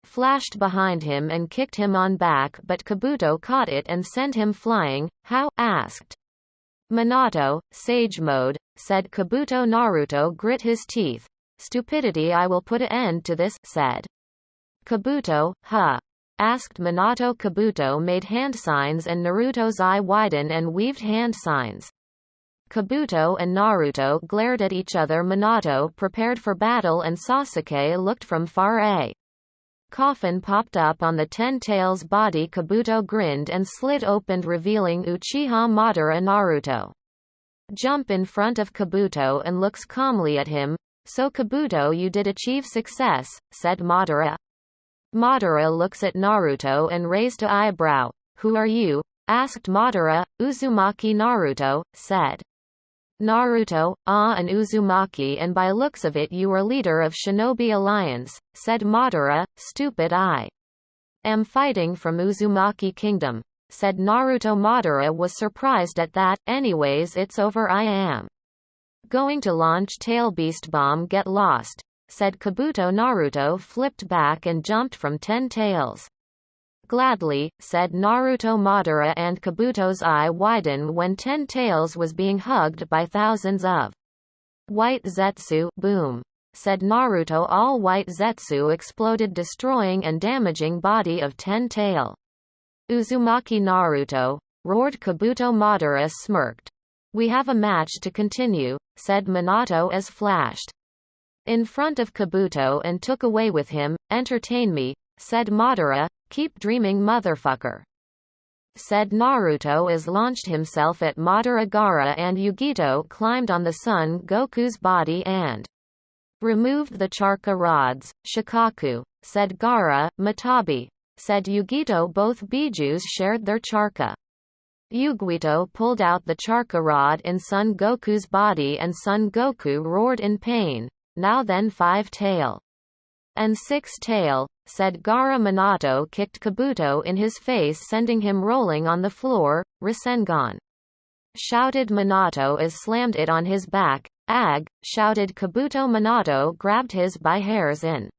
flashed behind him and kicked him on back, but Kabuto caught it and sent him flying. How? Asked Minato. Sage mode, said Kabuto. Naruto grit his teeth. Stupidity, I will put an end to this, said Kabuto. Huh? Asked Minato. Kabuto made hand signs and Naruto's eye widened and weaved hand signs. Kabuto and Naruto glared at each other. Minato prepared for battle and Sasuke looked from far. A coffin popped up on the 10 tails body. Kabuto grinned and slit opened, revealing Uchiha Madara. Naruto jump in front of Kabuto and looks calmly at him. So Kabuto, you did achieve success, said Madara. Madara looks at Naruto and raised an eyebrow. Who are you? Asked Madara. Uzumaki. Naruto said. Naruto, and Uzumaki, and by looks of it you are leader of Shinobi Alliance, said Madara. Stupid, I am fighting from Uzumaki Kingdom, said Naruto. Madara was surprised at that. Anyways, it's over. I am going to launch Tail Beast Bomb. Get lost, said Kabuto. Naruto flipped back and jumped from 10 tails. Gladly, said Naruto. Madara and Kabuto's eye widened when 10 tails was being hugged by thousands of white zetsu. Boom, said Naruto. All white zetsu exploded, destroying and damaging body of 10 tail. Uzumaki. Naruto, roared Kabuto. Madara smirked. We have a match to continue, said Minato as flashed in front of Kabuto and took away with him. Entertain me, said Madara. Keep dreaming, motherfucker, said Naruto as launched himself at Madara. Gaara and Yugito climbed on the Son Goku's body and removed the charka rods. Shikaku, said Gaara. Matabi, said Yugito. Both Bijus shared their charka. Yugito pulled out the charka rod in Son Goku's body and Son Goku roared in pain. Now then, 5 tail and 6 tail, said Gaara. Minato kicked Kabuto in his face, sending him rolling on the floor. Rasengan! Shouted Minato as slammed it on his back. Ag! Shouted Kabuto. Minato grabbed his by hairs and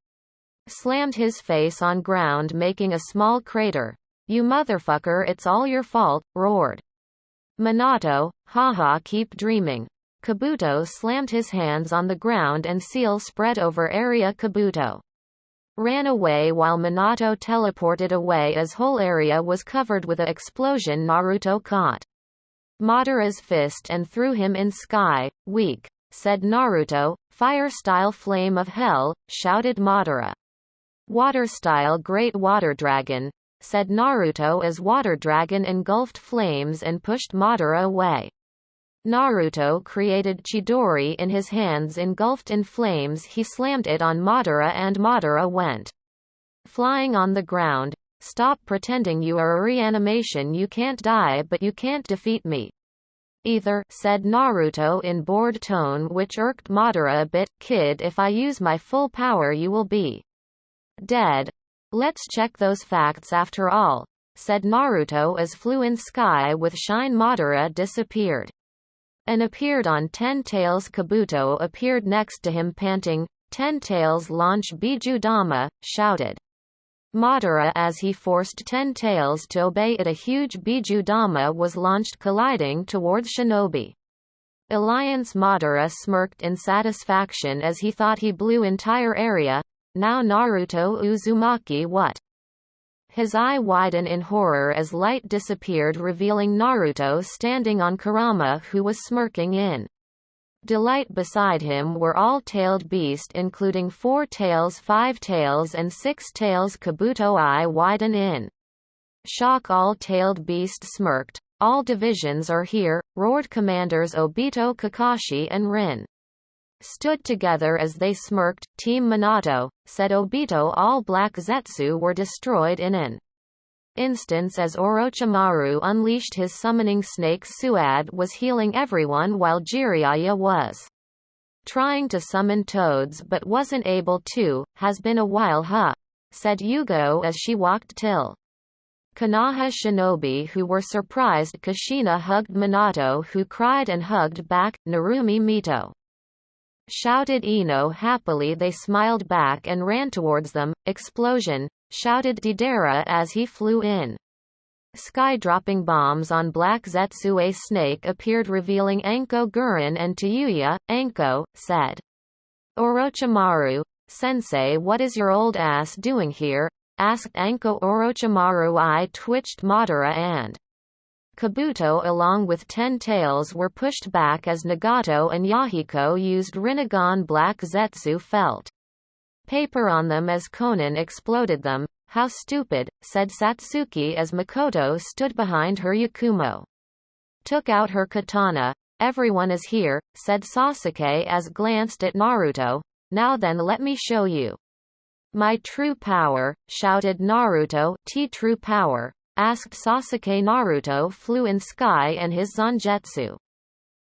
slammed his face on ground, making a small crater. You motherfucker, it's all your fault, roared Minato. Haha, keep dreaming. Kabuto slammed his hands on the ground and seal spread over area. Kabuto ran away while Minato teleported away as whole area was covered with a explosion. Naruto caught Madara's fist and threw him in sky. Weak, said Naruto. Fire style flame of hell, shouted Madara. Water style great water dragon, said Naruto as water dragon engulfed flames and pushed Madara away. Naruto created Chidori in his hands engulfed in flames. He slammed it on Madara and Madara went flying on the ground. Stop pretending you are a reanimation. You can't die, but you can't defeat me either, said Naruto in bored tone, which irked Madara a bit. Kid, if I use my full power you will be dead. Let's check those facts after all, said Naruto as flew in sky with shine. Madara disappeared and appeared on Ten Tails. Kabuto appeared next to him panting. Ten Tails launch Biju Dama, shouted Madara as he forced Ten Tails to obey it. A huge Biju Dama was launched, colliding towards Shinobi Alliance. Madara smirked in satisfaction as he thought he blew entire area. Now Naruto Uzumaki what? His eye widened in horror as light disappeared, revealing Naruto standing on Kurama, who was smirking in delight. Beside him were all-tailed beasts, including 4 tails, 5 tails and 6 tails. Kabuto eye widened in shock. All-tailed beast smirked. All divisions are here, roared commanders Obito, Kakashi and Rin stood together as they smirked. Team Minato, said Obito. All black Zetsu were destroyed in an instance as Orochimaru unleashed his summoning snake. Suad was healing everyone while Jiraiya was trying to summon toads but wasn't able to. Has been a while, huh? Said Yugo as she walked till Konoha shinobi who were surprised. Kushina hugged Minato, who cried and hugged back. Narumi Mito, shouted Ino happily. They smiled back and ran towards them. Explosion, shouted Deidara as he flew in sky, dropping bombs on Black Zetsu. A snake appeared, revealing Anko Gurin and Tayuya. Anko, said Orochimaru. Sensei, what is your old ass doing here? Asked Anko. Orochimaru eye twitched. Madara and Kabuto along with 10 Tails were pushed back as Nagato and Yahiko used Rinnegan. Black Zetsu felt paper on them as Konan exploded them. How stupid, said Satsuki as Makoto stood behind her. Yakumo took out her katana. Everyone is here, said Sasuke as glanced at Naruto. Now then, let me show you my true power, shouted Naruto. True power? Asked Sasuke. Naruto flew in sky and his Zangetsu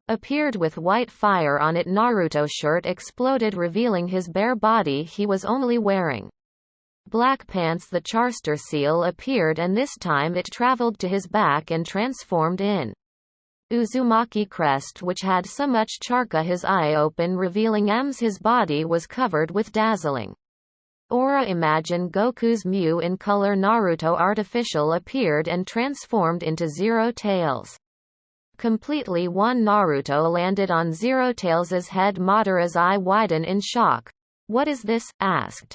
appeared with white fire on it. Naruto's shirt exploded, revealing his bare body. He was only wearing black pants. The Charster seal appeared and this time it traveled to his back and transformed in Uzumaki crest, which had so much charka. His eye open, revealing his body was covered with dazzling aura. Imagine Goku's Mew in color. Naruto artificial appeared and transformed into Zero Tails completely. One Naruto landed on Zero Tails's head. Madara's eye widened in shock. What is this? Asked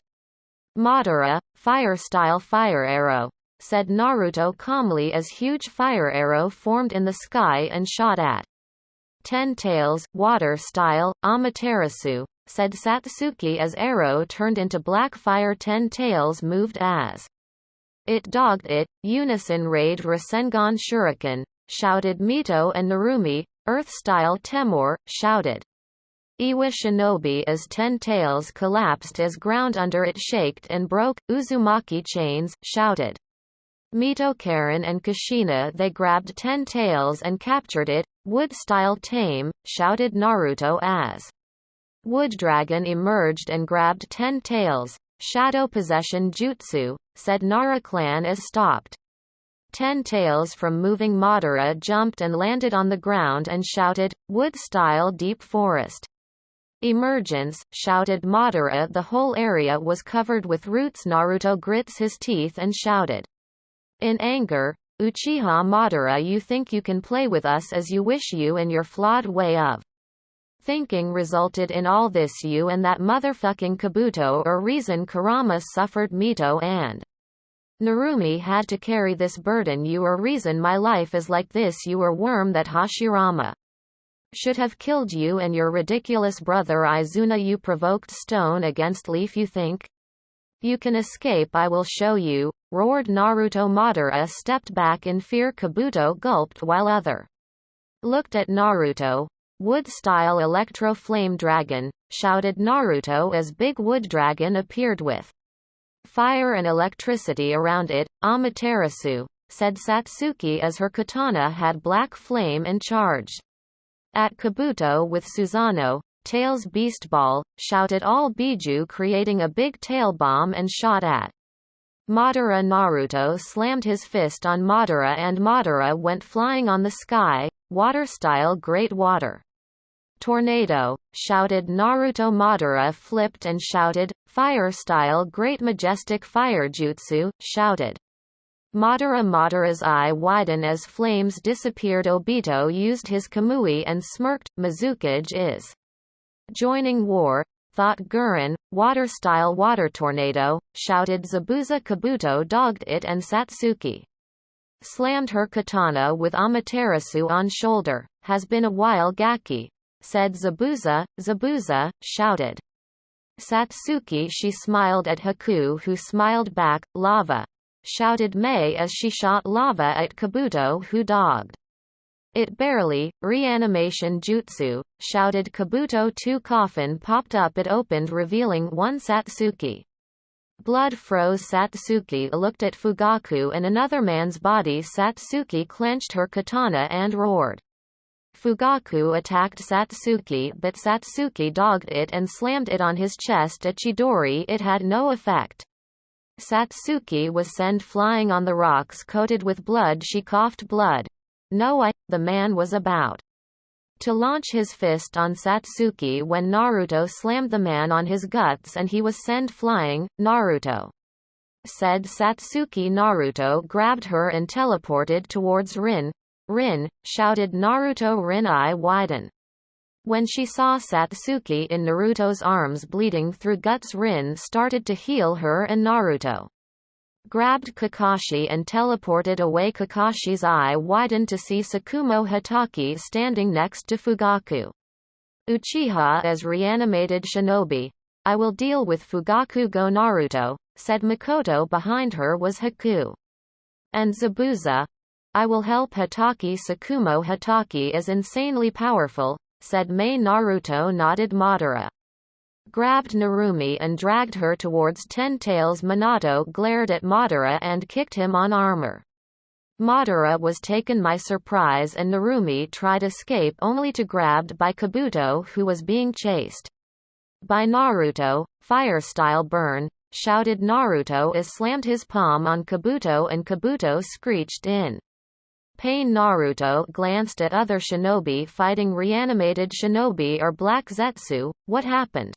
Madara. Fire style fire arrow, said Naruto calmly as huge fire arrow formed in the sky and shot at 10 Tails. Water style Amaterasu, said Satsuki as arrow turned into black fire. 10 Tails moved as it dogged it. Unison raid Rasengan Shuriken, shouted Mito and Narumi. Earth style Temur, shouted Iwa Shinobi as 10 Tails collapsed as ground under it shaked and broke. Uzumaki chains, shouted Mito. Karen and Kushina, they grabbed 10 Tails and captured it. Wood style Tame, shouted Naruto as Wood Dragon emerged and grabbed 10 Tails. Shadow Possession Jutsu, said Nara clan as stopped. 10 tails from moving Madara jumped and landed on the ground and shouted, "Wood-style deep forest." "Emergence," shouted Madara. The whole area was covered with roots. Naruto grits his teeth and shouted. In anger, "Uchiha Madara, you think you can play with us as you wish. You and your flawed way of thinking resulted in all this. You and that motherfucking Kabuto are reason Kurama suffered. Mito and Narumi had to carry this burden. You are reason my life is like this. You are worm that Hashirama should have killed. You and your ridiculous brother Izuna. You provoked stone against leaf. You think you can escape. I will show you," roared Naruto. Madara stepped back in fear. Kabuto gulped while other looked at Naruto. "Wood-style electro flame dragon," shouted Naruto as big wood dragon appeared with fire and electricity around it. "Amaterasu," said Satsuki as her katana had black flame and charged at Kabuto with Susanoo. "Tails beast ball," shouted all Biju, creating a big tail bomb and shot at Madara. Naruto slammed his fist on Madara and Madara went flying on the sky. "Water-style great water tornado," shouted Naruto. Madara flipped and shouted, "Fire-style great majestic fire jutsu," shouted Madara. Madara's eye widened as flames disappeared. Obito used his Kamui and smirked. "Mizukage is joining war," thought Gurren. "Water-style water tornado," shouted Zabuza. Kabuto dogged it and Satsuki slammed her katana with Amaterasu on shoulder. "Has been a while Gaki," said Zabuza. "Zabuza," shouted Satsuki. She smiled at Haku, who smiled back. "Lava," shouted Mei as she shot lava at Kabuto, who dogged it barely. "Reanimation jutsu," shouted Kabuto. 2 coffin popped up. It opened, revealing one Satsuki. Blood froze. Satsuki looked at Fugaku and another man's body. Satsuki clenched her katana and roared. Fugaku attacked Satsuki, but Satsuki dogged it and slammed it on his chest. At Chidori it had no effect. Satsuki was sent flying on the rocks coated with blood. She coughed blood. "No, the man was about to launch his fist on Satsuki when Naruto slammed the man on his guts and he was sent flying." "Naruto," said Satsuki. Naruto grabbed her and teleported towards Rin. "Rin," shouted Naruto. Rin eye widen when she saw Satsuki in Naruto's arms bleeding through guts. Rin started to heal her and Naruto grabbed Kakashi and teleported away. Kakashi's eye widened to see Tsukumo Hatake standing next to Fugaku. "Uchiha as reanimated shinobi. I will deal with Fugaku." "Go Naruto," said Makoto. Behind her was Haku and Zabuza. "I will help Hatake." "Tsukumo Hatake is insanely powerful," said Mei. Naruto nodded. Madara grabbed Narumi and dragged her towards 10 tails. Minato glared at Madara and kicked him on armor. Madara was taken by surprise and Narumi tried escape only to grabbed by Kabuto, who was being chased by Naruto. "Fire-style burn," shouted Naruto as slammed his palm on Kabuto and Kabuto screeched in pain. Naruto glanced at other shinobi fighting. "Reanimated shinobi or black zetsu, what happened?"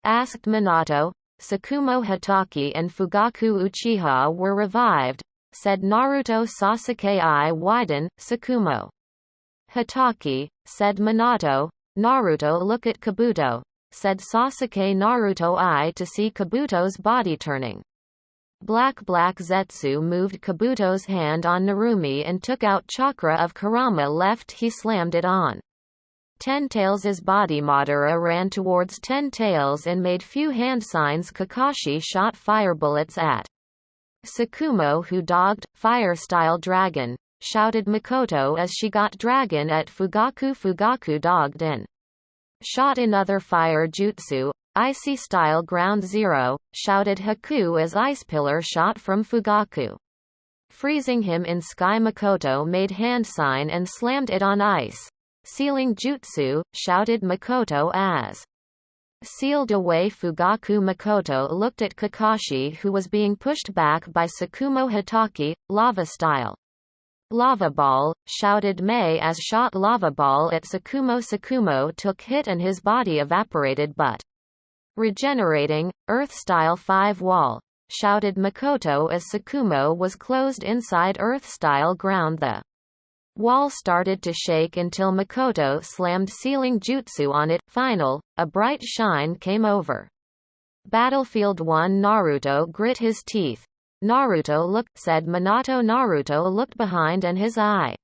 asked Minato. "Tsukumo Hatake and Fugaku Uchiha were revived," said Naruto. Sasuke eye widen. "Tsukumo Hatake," said Minato. "Naruto look at Kabuto," said Sasuke. Naruto eye to see Kabuto's body turning black zetsu moved Kabuto's hand on Narumi and took out chakra of Kurama left. He slammed it on 10 tails' body. Madara ran towards 10 tails and made few hand signs. Kakashi shot fire bullets at Tsukumo, who dogged. "Fire-style dragon," shouted Makoto as she got dragon at Fugaku. Fugaku dogged and shot another fire jutsu. "Icy-style ground zero," shouted Haku as ice pillar shot from Fugaku, freezing him in sky. Makoto made hand sign and slammed it on ice. "Sealing jutsu," shouted Makoto as Sealed away. Fugaku Makoto looked at Kakashi, who was being pushed back by Tsukumo Hitaki, lava style. Lava ball, shouted Mei as shot lava ball at Tsukumo. Tsukumo took hit and his body evaporated but regenerating, earth style 5 wall, shouted Makoto as Tsukumo was closed inside earth style ground. The wall started to shake until Makoto slammed sealing jutsu on it. Final, a bright shine came over. Battlefield 1. Naruto grit his teeth. Naruto looked, said Minato. Naruto looked behind and his eye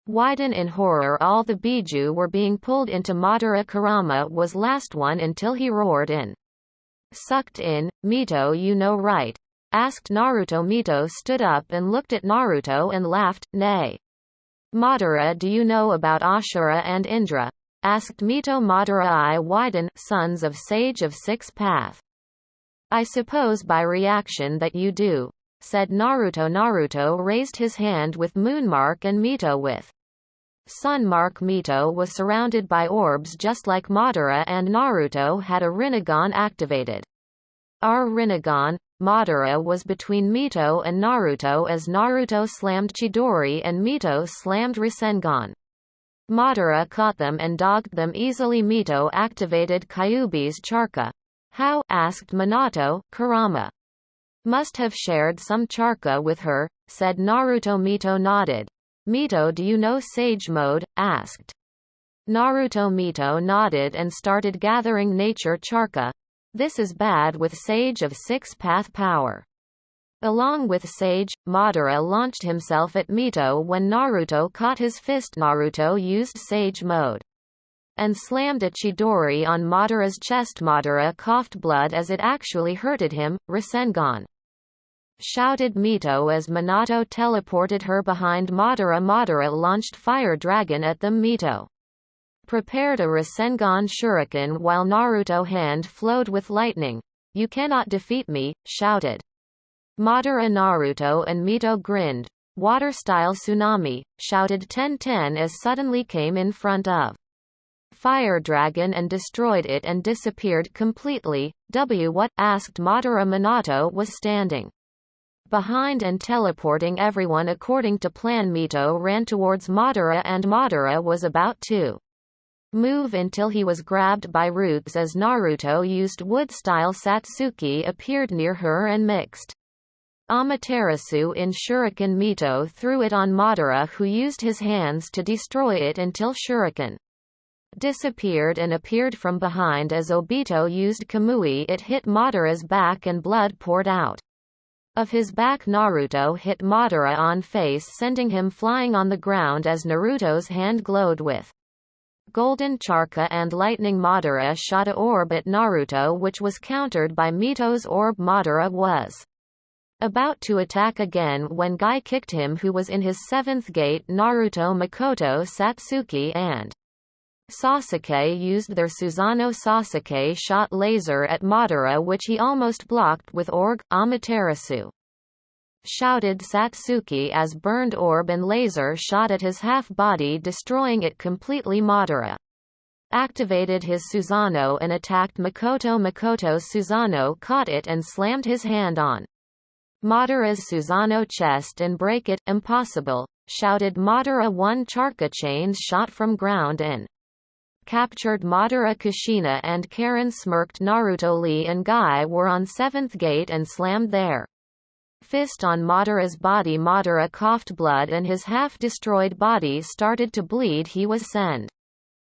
widened in horror. All the Biju were being pulled into Madara. Kurama was last one until he roared in. Sucked in. Mito, you know right? Asked Naruto. Mito stood up and looked at Naruto and laughed. Nay. Madara, do you know about Ashura and Indra? Asked Mito. Madara eye widen. Sons of Sage of Six Path. I suppose by reaction that you do, said Naruto. Naruto raised his hand with Moonmark and Mito with Sunmark. Mito was surrounded by orbs just like Madara, and Naruto had a Rinnegan activated. Our Rinnegan. Madara was between Mito and Naruto as Naruto slammed Chidori and Mito slammed Rasengan. Madara caught them and dogged them easily. Mito activated Kyuubi's Charka. How? Asked Minato. Kurama must have shared some Charka with her, said Naruto. Mito nodded. Mito, do you know Sage Mode? Asked Naruto. Mito nodded and started gathering nature Charka. This is bad with Sage of Six Path power. Along with Sage, Madara launched himself at Mito when Naruto caught his fist. Naruto used Sage Mode and slammed a Chidori on Madara's chest. Madara coughed blood as it actually hurted him. Rasengan, shouted Mito as Minato teleported her behind Madara. Madara launched Fire Dragon at them. Mito prepared a Rasengan shuriken while Naruto hand flowed with lightning. You cannot defeat me, shouted Madara. Naruto and Mito grinned. Water style tsunami, shouted Ten as suddenly came in front of Fire Dragon and destroyed it and disappeared completely. What? Asked Madara. Minato was standing behind and teleporting everyone according to plan. Mito ran towards Madara and Madara was about to move until he was grabbed by roots as Naruto used wood-style Satsuki appeared near her and mixed Amaterasu in shuriken. Mito threw it on Madara, who used his hands to destroy it until shuriken disappeared and appeared from behind as Obito used Kamui. It hit Madara's back and blood poured out of his back. Naruto hit Madara on face, sending him flying on the ground as Naruto's hand glowed with golden Charka and lightning. Madara shot a orb at Naruto which was countered by Mito's orb. Madara was about to attack again when Guy kicked him, who was in his 7th gate. Naruto, Makoto, Satsuki and Sasuke used their Susanoo. Sasuke shot laser at Madara which he almost blocked with orb. Amaterasu, shouted Satsuki as burned orb and laser shot at his half-body, destroying it completely. Madara activated his Susanoo and attacked Makoto. Makoto's Susanoo caught it and slammed his hand on Madara's Susanoo chest and break it. Impossible, shouted Madara. One Charka chains shot from ground and captured Madara. Kushina and Karen smirked. Naruto, Lee and Guy were on 7th gate and slammed their fist on Madara's body. Madara coughed blood and his half-destroyed body started to bleed. He was sent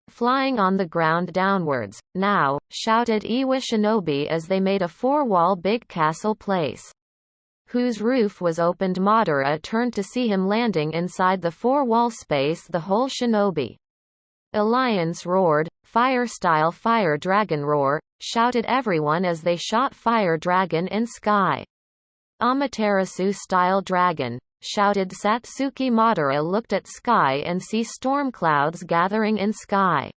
flying on the ground downwards. Now, shouted Iwa Shinobi as they made a 4-wall big castle place whose roof was opened. Madara turned to see him landing inside the 4-wall space. The whole Shinobi Alliance roared. Fire-style Fire Dragon roar, shouted everyone as they shot Fire Dragon in sky. Amaterasu-style dragon, shouted Satsuki. Madara looked at sky and see storm clouds gathering in sky.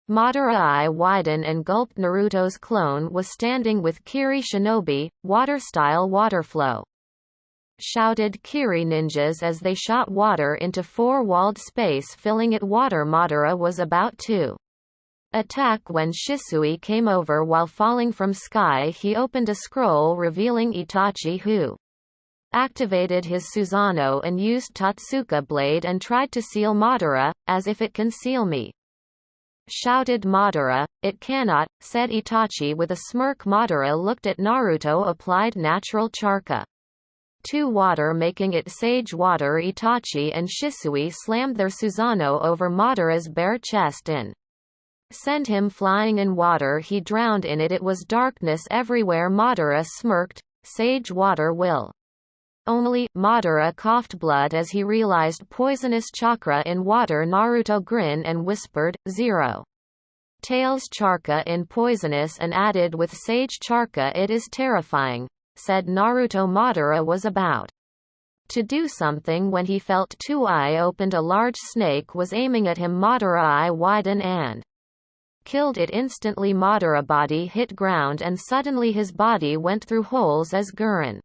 Madara eye widen and gulped. Naruto's clone was standing with Kiri Shinobi, water-style waterflow, shouted Kiri ninjas as they shot water into 4-walled space filling it. Water. Madara was about to Attack. When Shisui came over while falling from sky, he opened a scroll revealing Itachi, who activated his Susanoo and used Totsuka blade and tried to seal Madara, as if it can seal me. Shouted Madara. It cannot, said Itachi with a smirk. Madara looked at Naruto. Applied natural charka to water, making it sage water. Itachi and Shisui slammed their Susanoo over Madara's bare chest and sent him flying in water. He drowned in it. It was darkness everywhere. Madara smirked. Sage water will only. Madara coughed blood as he realized poisonous chakra in water. Naruto grinned and whispered, "Zero tails charka in poisonous and added with sage charka. It is terrifying," said Naruto. Madara was about to do something when he felt two eye opened. A large snake was aiming at him. Madara eye widened and killed it instantly. Madara body hit ground and suddenly his body went through holes as Gurren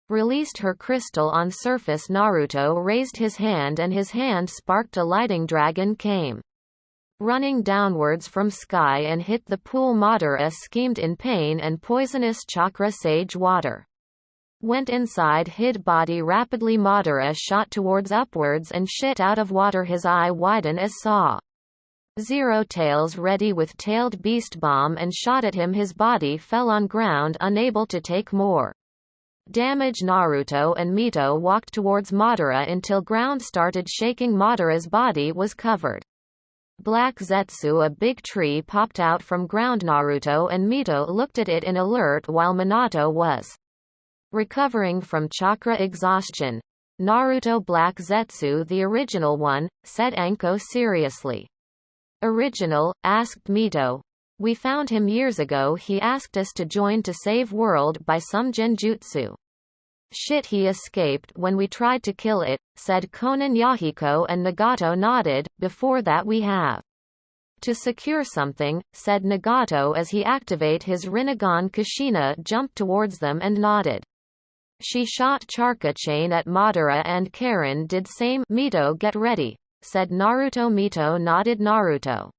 released her crystal on surface. Naruto raised his hand and his hand sparked. A lighting dragon came running downwards from sky and hit the pool. Madara screamed in pain and poisonous chakra sage water went inside hid body rapidly. Madara shot towards upwards and shit out of water. His eye widened as saw Zero Tails ready with tailed beast bomb and shot at him. His body fell on ground unable to take more damage. Naruto and Mito walked towards Madara until ground started shaking. Madara's body was covered black Zetsu. A big tree popped out from ground. Naruto and Mito looked at it in alert while Minato was recovering from chakra exhaustion. Naruto black Zetsu, the original one, said Anko seriously. Original? Asked Mito. We found him years ago. He asked us to join to save world by some genjutsu. Shit, he escaped when we tried to kill it, said Konan. Yahiko and Nagato nodded. Before that we have to secure something, said Nagato as he activate his Rinnegan. Kushina jumped towards them and nodded. She shot Charka chain at Madara and Karen did same. Mito, get ready, said Naruto. Mito nodded. Naruto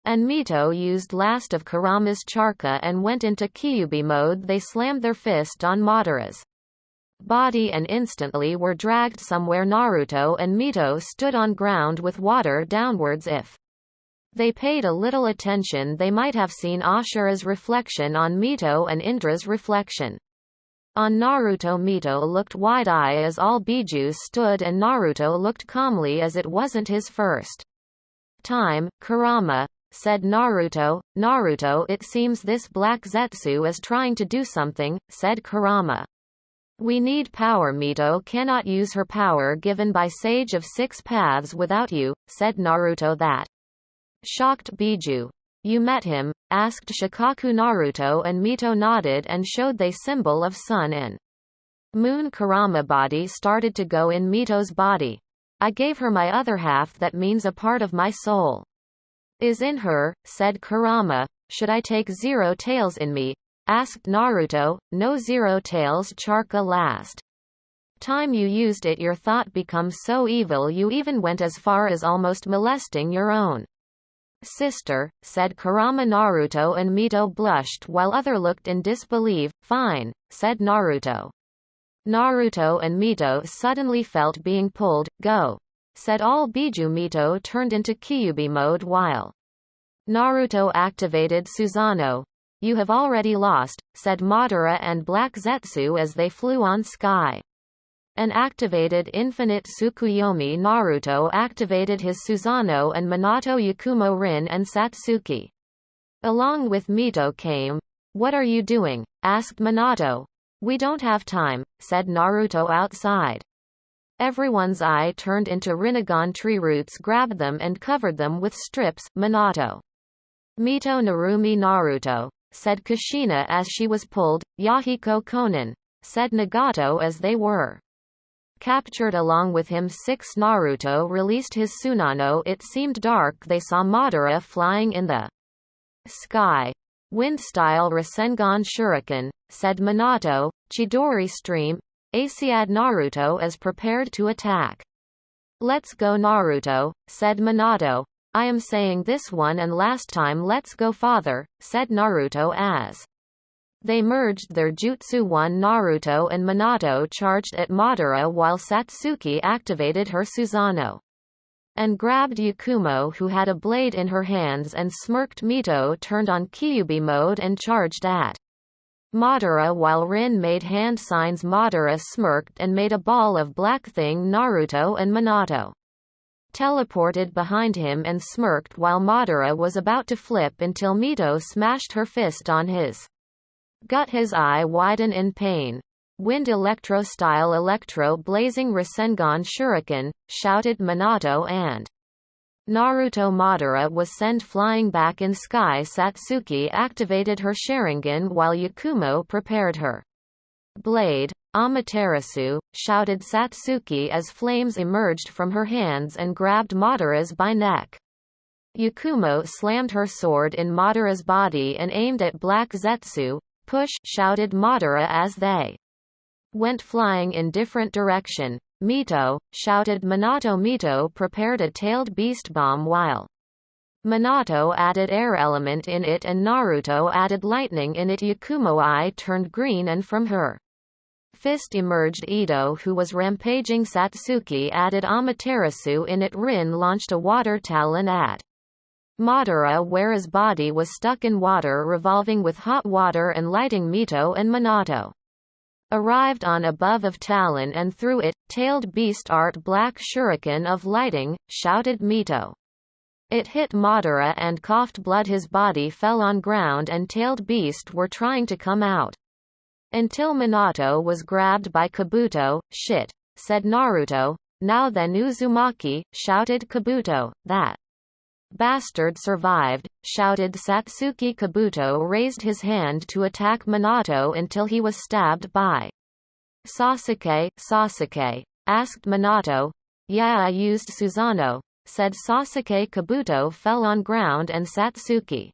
and Mito used last of Kurama's charka and went into Kyuubi mode. They slammed their fist on Madara's body and instantly were dragged somewhere. Naruto and Mito stood on ground with water downwards. If they paid a little attention they might have seen Ashura's reflection on Mito and Indra's reflection on Naruto. Mito looked wide-eyed as all Bijus stood and Naruto looked calmly as it wasn't his first time. Kurama, said Naruto. Naruto, it seems this black Zetsu is trying to do something, said Kurama. We need power. Mito cannot use her power given by Sage of Six Paths without you, said Naruto. That shocked Biju. You met him? Asked Shikaku. Naruto and Mito nodded and showed the symbol of sun and moon. Kurama body started to go in Mito's body. I gave her my other half, that means a part of my soul is in her, said Kurama. Should I take Zero Tails in me? Asked Naruto. No, Zero Tails charka last time you used it your thought becomes so evil you even went as far as almost molesting your own sister, said Kurama. Naruto and Mito blushed while other looked in disbelief. Fine, said Naruto. Naruto and Mito suddenly felt being pulled. Go, said all Biju. Mito turned into Kyuubi mode while Naruto activated Susanoo. You have already lost, said Madara and Black Zetsu as they flew on sky and activated Infinite Tsukuyomi. Naruto activated his Susanoo and Minato Yakumo Rin and Satsuki. Along with Mito came. What are you doing? Asked Minato. We don't have time, said Naruto outside. Everyone's eye turned into Rinnegan. Tree roots grabbed them and covered them with strips. Minato. Mito Narumi. Naruto, said Kushina as she was pulled. Yahiko Konan, said Nagato as they were captured along with him. 6 Naruto released his Susanoo. It seemed dark. They saw Madara flying in the sky. Wind-style Rasengan Shuriken, said Minato. Chidori stream. Asiad. Naruto is prepared to attack. Let's go. Naruto, said Minato. I am saying this one and last time, let's go father, said Naruto as they merged their jutsu. One, Naruto and Minato charged at Madara while Satsuki activated her Susanoo and grabbed Yakumo, who had a blade in her hands, and smirked. Mito turned on Kyuubi mode and charged at Madara while Rin made hand signs. Madara smirked and made a ball of black thing. Naruto and Minato teleported behind him and smirked while Madara was about to flip until Mito smashed her fist on his gut. His eye widened in pain. Wind Electro style Electro blazing Rasengan Shuriken, shouted Minato, and Naruto. Madara was sent flying back in sky. Satsuki activated her Sharingan while Yakumo prepared her blade. Amaterasu, shouted Satsuki as flames emerged from her hands and grabbed Madara's by neck. Yakumo slammed her sword in Madara's body and aimed at Black Zetsu. Push, shouted Madara as they went flying in different direction. Mito, shouted Minato. Mito prepared a tailed beast bomb while Minato added air element in it and Naruto added lightning in it. Yakumo eye turned green and from her fist emerged Ito, who was rampaging. Satsuki added Amaterasu in it. Rin launched a water talon at Madara where his body was stuck in water revolving with hot water and lighting. Mito and Minato arrived on above of Talon and threw it, tailed beast art black shuriken of lighting, shouted Mito. It hit Madara and coughed blood. His body fell on ground and tailed beast were trying to come out until Minato was grabbed by Kabuto. Shit, said Naruto. Now then Uzumaki, shouted Kabuto. That bastard survived, shouted Satsuki. Kabuto raised his hand to attack Minato until he was stabbed by Sasuke. Sasuke, asked Minato. Yeah, I used Susanoo, said Sasuke. Kabuto fell on ground and Satsuki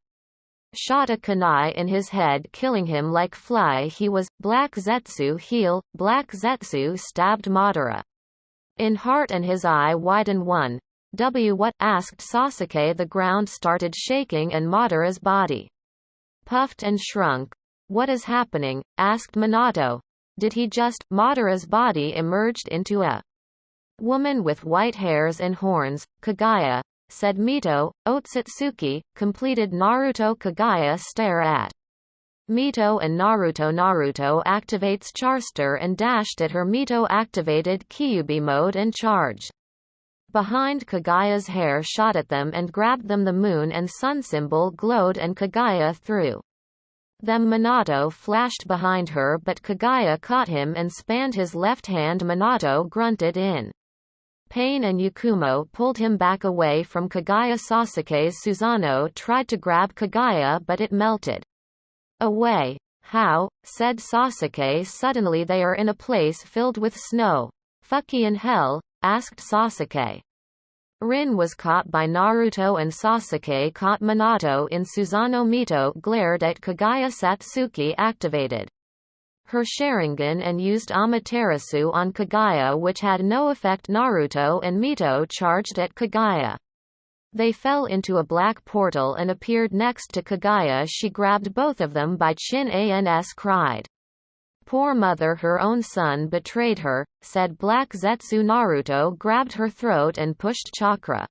shot a kunai in his head, killing him like fly. He was Black Zetsu heal. Black Zetsu stabbed Madara in heart and his eye widened. One, what? Asked Sasuke. The ground started shaking and Madara's body puffed and shrunk. What is happening? Asked Minato. Did he just? Madara's body emerged into a woman with white hairs and horns. Kagaya, said Mito. Otsutsuki, completed Naruto. Kagaya stare at Mito and Naruto. Naruto activates Charster and dashed at her. Mito activated Kyuubi mode and charged behind Kagaya's hair, shot at them and grabbed them. The moon and sun symbol glowed and Kagaya threw them. Minato flashed behind her but Kagaya caught him and spanned his left hand. Minato grunted in pain and Yakumo pulled him back away from Kagaya. Sasuke's Susanoo tried to grab Kagaya but it melted away. How? Said Sasuke. Suddenly they are in a place filled with snow. Fucking hell? Asked Sasuke. Rin was caught by Naruto and Sasuke caught Minato in Susanoo. Mito glared at Kagaya. Satsuki activated her Sharingan and used Amaterasu on Kagaya, which had no effect. Naruto and Mito charged at Kagaya. They fell into a black portal and appeared next to Kagaya. She grabbed both of them by chin and cried, "Poor mother, her own son betrayed her," said Black Zetsu. Naruto grabbed her throat and pushed chakra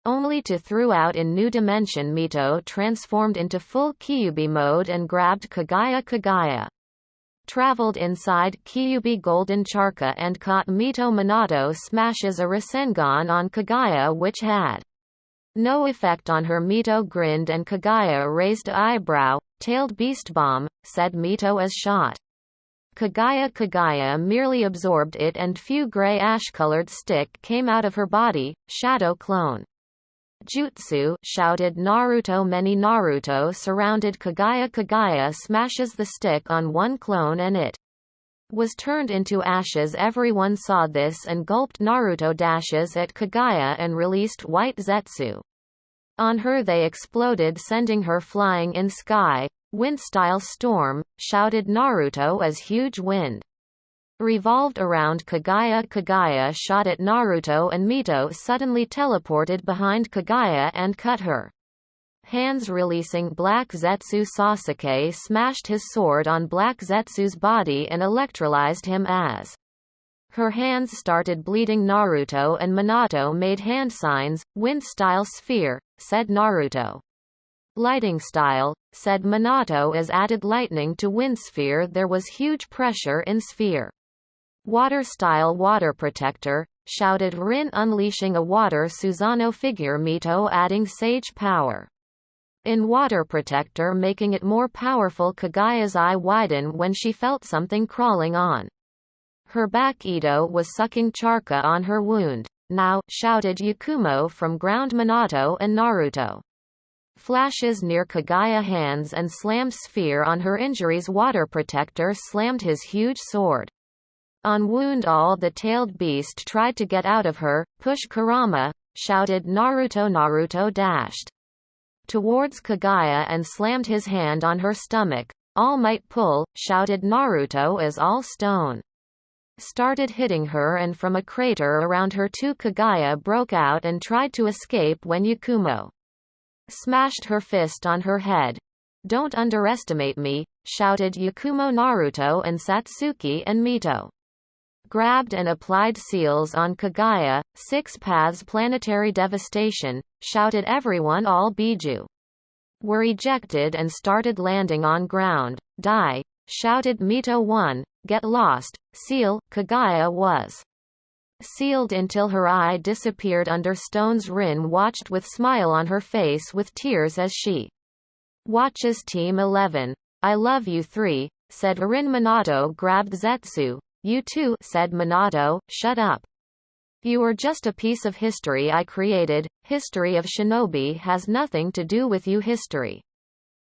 only to throw out in new dimension. Mito transformed into full Kyuubi mode and grabbed Kagaya. Kagaya traveled inside Kyuubi golden charka and caught Mito. Minato smashes a Rasengan on Kagaya which had no effect on her. Mito grinned and Kagaya raised a eyebrow. Tailed beast bomb, said Mito as shot Kagaya merely absorbed it and few gray ash-colored stick came out of her body. Shadow clone jutsu, shouted Naruto. Many Naruto surrounded Kagaya. Kagaya smashes the stick on one clone and it was turned into ashes. Everyone saw this and gulped. Naruto dashes at Kagaya and released White Zetsu on her. They exploded, sending her flying in sky. Wind-style storm, shouted Naruto as huge wind revolved around Kagaya. Kagaya shot at Naruto and Mito suddenly teleported behind Kagaya and cut her hands, releasing Black Zetsu. Sasuke smashed his sword on Black Zetsu's body and electrolyzed him as her hands started bleeding. Naruto and Minato made hand signs. Wind-style sphere, said Naruto. Lighting style, said Minato as added lightning to wind sphere. There was huge pressure in sphere. Water style water protector, shouted Rin, unleashing a water Susanoo figure. Mito adding sage power in water protector, making it more powerful. Kagaya's eye widened when she felt something crawling on her back. Ito was sucking charka on her wound. Now, shouted Yakumo from ground. Minato and Naruto flashes near Kagaya hands and slammed sphere on her injuries. Water protector slammed his huge sword on wound. All the tailed beast tried to get out of her. Push Kurama, shouted Naruto. Naruto dashed towards Kagaya and slammed his hand on her stomach. All might pull, shouted Naruto as all stone started hitting her, and from a crater around her too. Kagaya broke out and tried to escape when Yakumo smashed her fist on her head. Don't underestimate me, shouted Yakumo. Naruto and Satsuki and Mito grabbed and applied seals on Kagaya. 6 paths planetary devastation, shouted everyone. All Biju were ejected and started landing on ground. Die, shouted Mito. 1. Get lost, seal. Kagaya was sealed until her eye disappeared under stones. Rin watched with smile on her face with tears as she watches Team 11. I love you 3, said Rin. Minato grabbed Zetsu. You too, said Minato. Shut up. You are just a piece of history I created. History of shinobi has nothing to do with you. History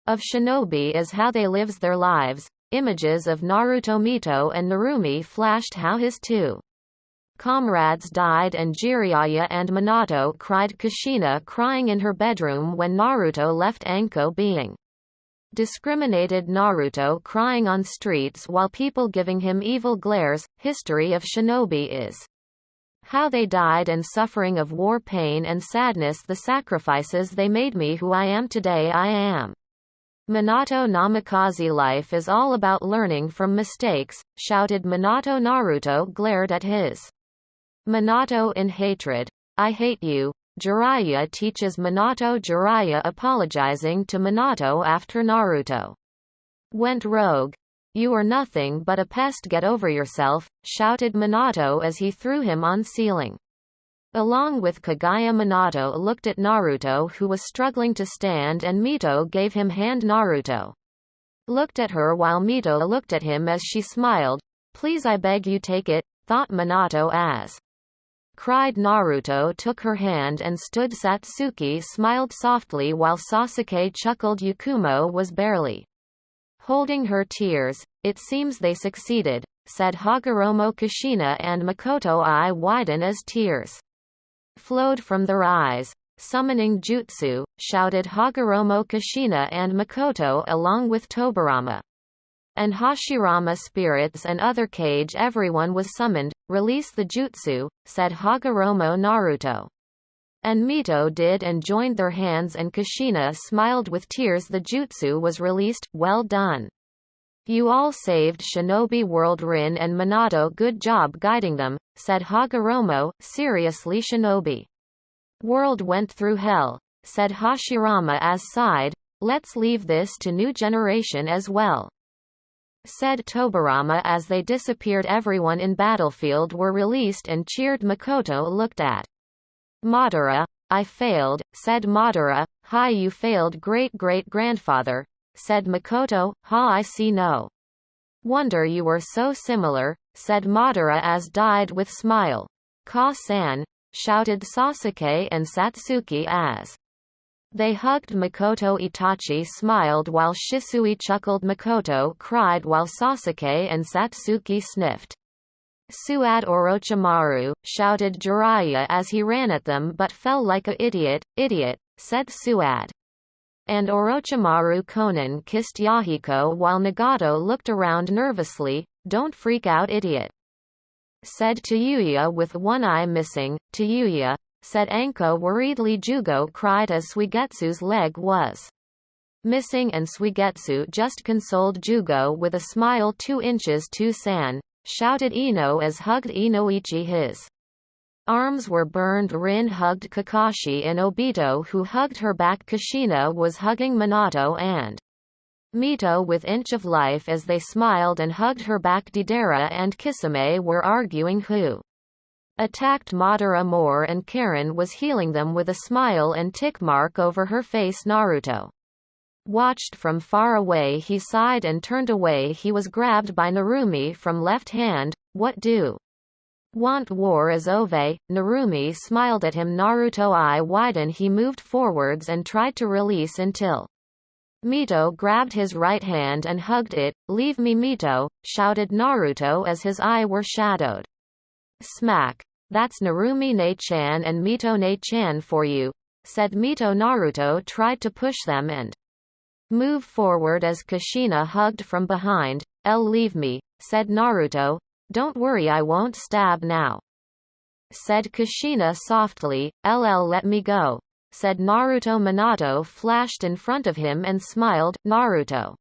of shinobi is how they lives their lives. Images of Naruto, Mito and Narumi flashed how his 2 comrades died, and Jiraiya and Minato cried. Kushina crying in her bedroom when Naruto left. Anko being discriminated. Naruto crying on streets while people giving him evil glares. History of shinobi is how they died and suffering of war, pain and sadness. The sacrifices they made me who I am today. I am Minato. Namikaze life is all about learning from mistakes, shouted Minato. Naruto glared at his Minato in hatred. I hate you. Jiraiya teaches Minato. Jiraiya apologizing to Minato after Naruto went rogue. You are nothing but a pest. Get over yourself, shouted Minato as he threw him on ceiling. Along with Kagaya, Minato looked at Naruto, who was struggling to stand, and Mito gave him hand. Naruto looked at her while Mito looked at him as she smiled. Please, I beg you, take it, thought Minato as cried. Naruto took her hand and stood. Satsuki smiled softly while Sasuke chuckled. Yakumo was barely holding her tears. It seems they succeeded, said Hagoromo. Kushina and Makoto eye widen as tears flowed from their eyes. Summoning jutsu, shouted Hagoromo. Kushina and Makoto along with Tobirama and Hashirama spirits and other cage. Everyone was summoned. Release the jutsu, said Hagoromo. Naruto and Mito did and joined their hands, and Kushina smiled with tears. The jutsu was released. Well done. You all saved Shinobi World. Rin and Minato, good job guiding them, said Hagoromo. Seriously, Shinobi World went through hell, said Hashirama as sighed. Let's leave this to new generation as well, said Tobirama as they disappeared. Everyone in battlefield were released and cheered. Makoto looked at Madara. I failed, said Madara. Hi, you failed, great-great-grandfather, said Makoto. Ha, I see, no wonder you were so similar, said Madara as died with smile. Ka-san, shouted Sasuke and Satsuki as they hugged. Makoto. Itachi smiled while Shisui chuckled. Makoto cried while Sasuke and Satsuki sniffed. Suad Orochimaru, shouted Jiraiya as he ran at them but fell like a idiot, said Suad. And Orochimaru. Konan kissed Yahiko while Nagato looked around nervously. Don't freak out, idiot. said Tayuya with one eye missing. Tayuya, said Anko worriedly. Jugo cried as Suigetsu's leg was missing and Suigetsu just consoled Jugo with a smile. 2 inches to San, shouted Ino as hugged Inoichi. His arms were burned. Rin hugged Kakashi and Obito, who hugged her back. Kushina was hugging Minato and Mito with Inch of Life as they smiled and hugged her back. Deidara and Kisame were arguing who attacked Madara more, and Karen was healing them with a smile and tick mark over her face. Naruto watched from far away. He sighed and turned away. He was grabbed by Narumi from left hand. What do want? War is over. Narumi smiled at him. Naruto eye widened. He moved forwards and tried to release until Mito grabbed his right hand and hugged it. Leave me, Mito, shouted Naruto as his eye were shadowed. Smack. That's Narumi ne-chan and Mito ne-chan for you, said Mito. Naruto tried to push them and move forward as Kushina hugged from behind. Leave me, said Naruto. Don't worry, I won't stab now, said Kushina softly. Let me go, said Naruto. Minato flashed in front of him and smiled. Naruto,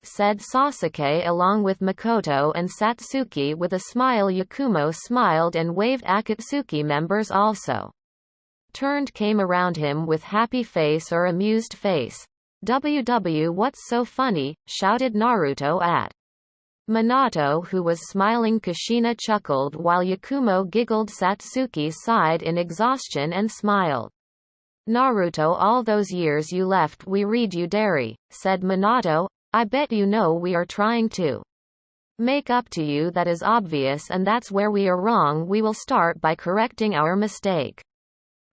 said Sasuke along with Makoto and Satsuki with a smile. Yakumo smiled and waved. Akatsuki members also turned came around him with happy face or amused face. What's so funny, shouted Naruto at Minato, who was smiling. Kushina chuckled while Yakumo giggled. Satsuki sighed in exhaustion and smiled. Naruto, all those years you left we read you dairy, said Minato. I bet you know we are trying to make up to you. That is obvious, and that's where we are wrong. We will start by correcting our mistake,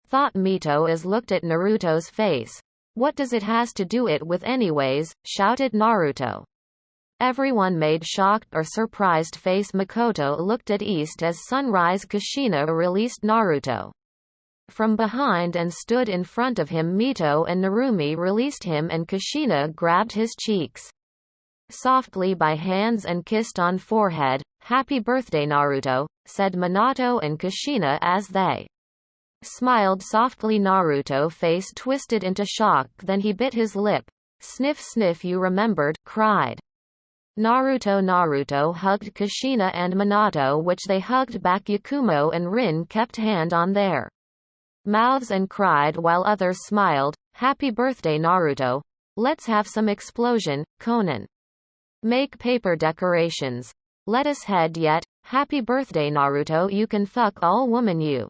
thought Mito as looked at Naruto's face. What does it has to do it with anyways, shouted Naruto. Everyone made shocked or surprised face. Makoto looked at east as sunrise. Kushina released Naruto from behind and stood in front of him. Mito and Narumi released him and Kushina grabbed his cheeks softly by hands and kissed on forehead. Happy birthday, Naruto, said Minato and Kushina as they smiled softly. Naruto face twisted into shock, then he bit his lip. Sniff sniff, you remembered, cried Naruto. Naruto hugged Kushina and Minato, which they hugged back. Yakumo and Rin kept hand on their mouths and cried while others smiled. Happy birthday, Naruto. Let's have some explosion, Conan. Make paper decorations. Let us head yet. Happy birthday, Naruto. You can fuck all woman you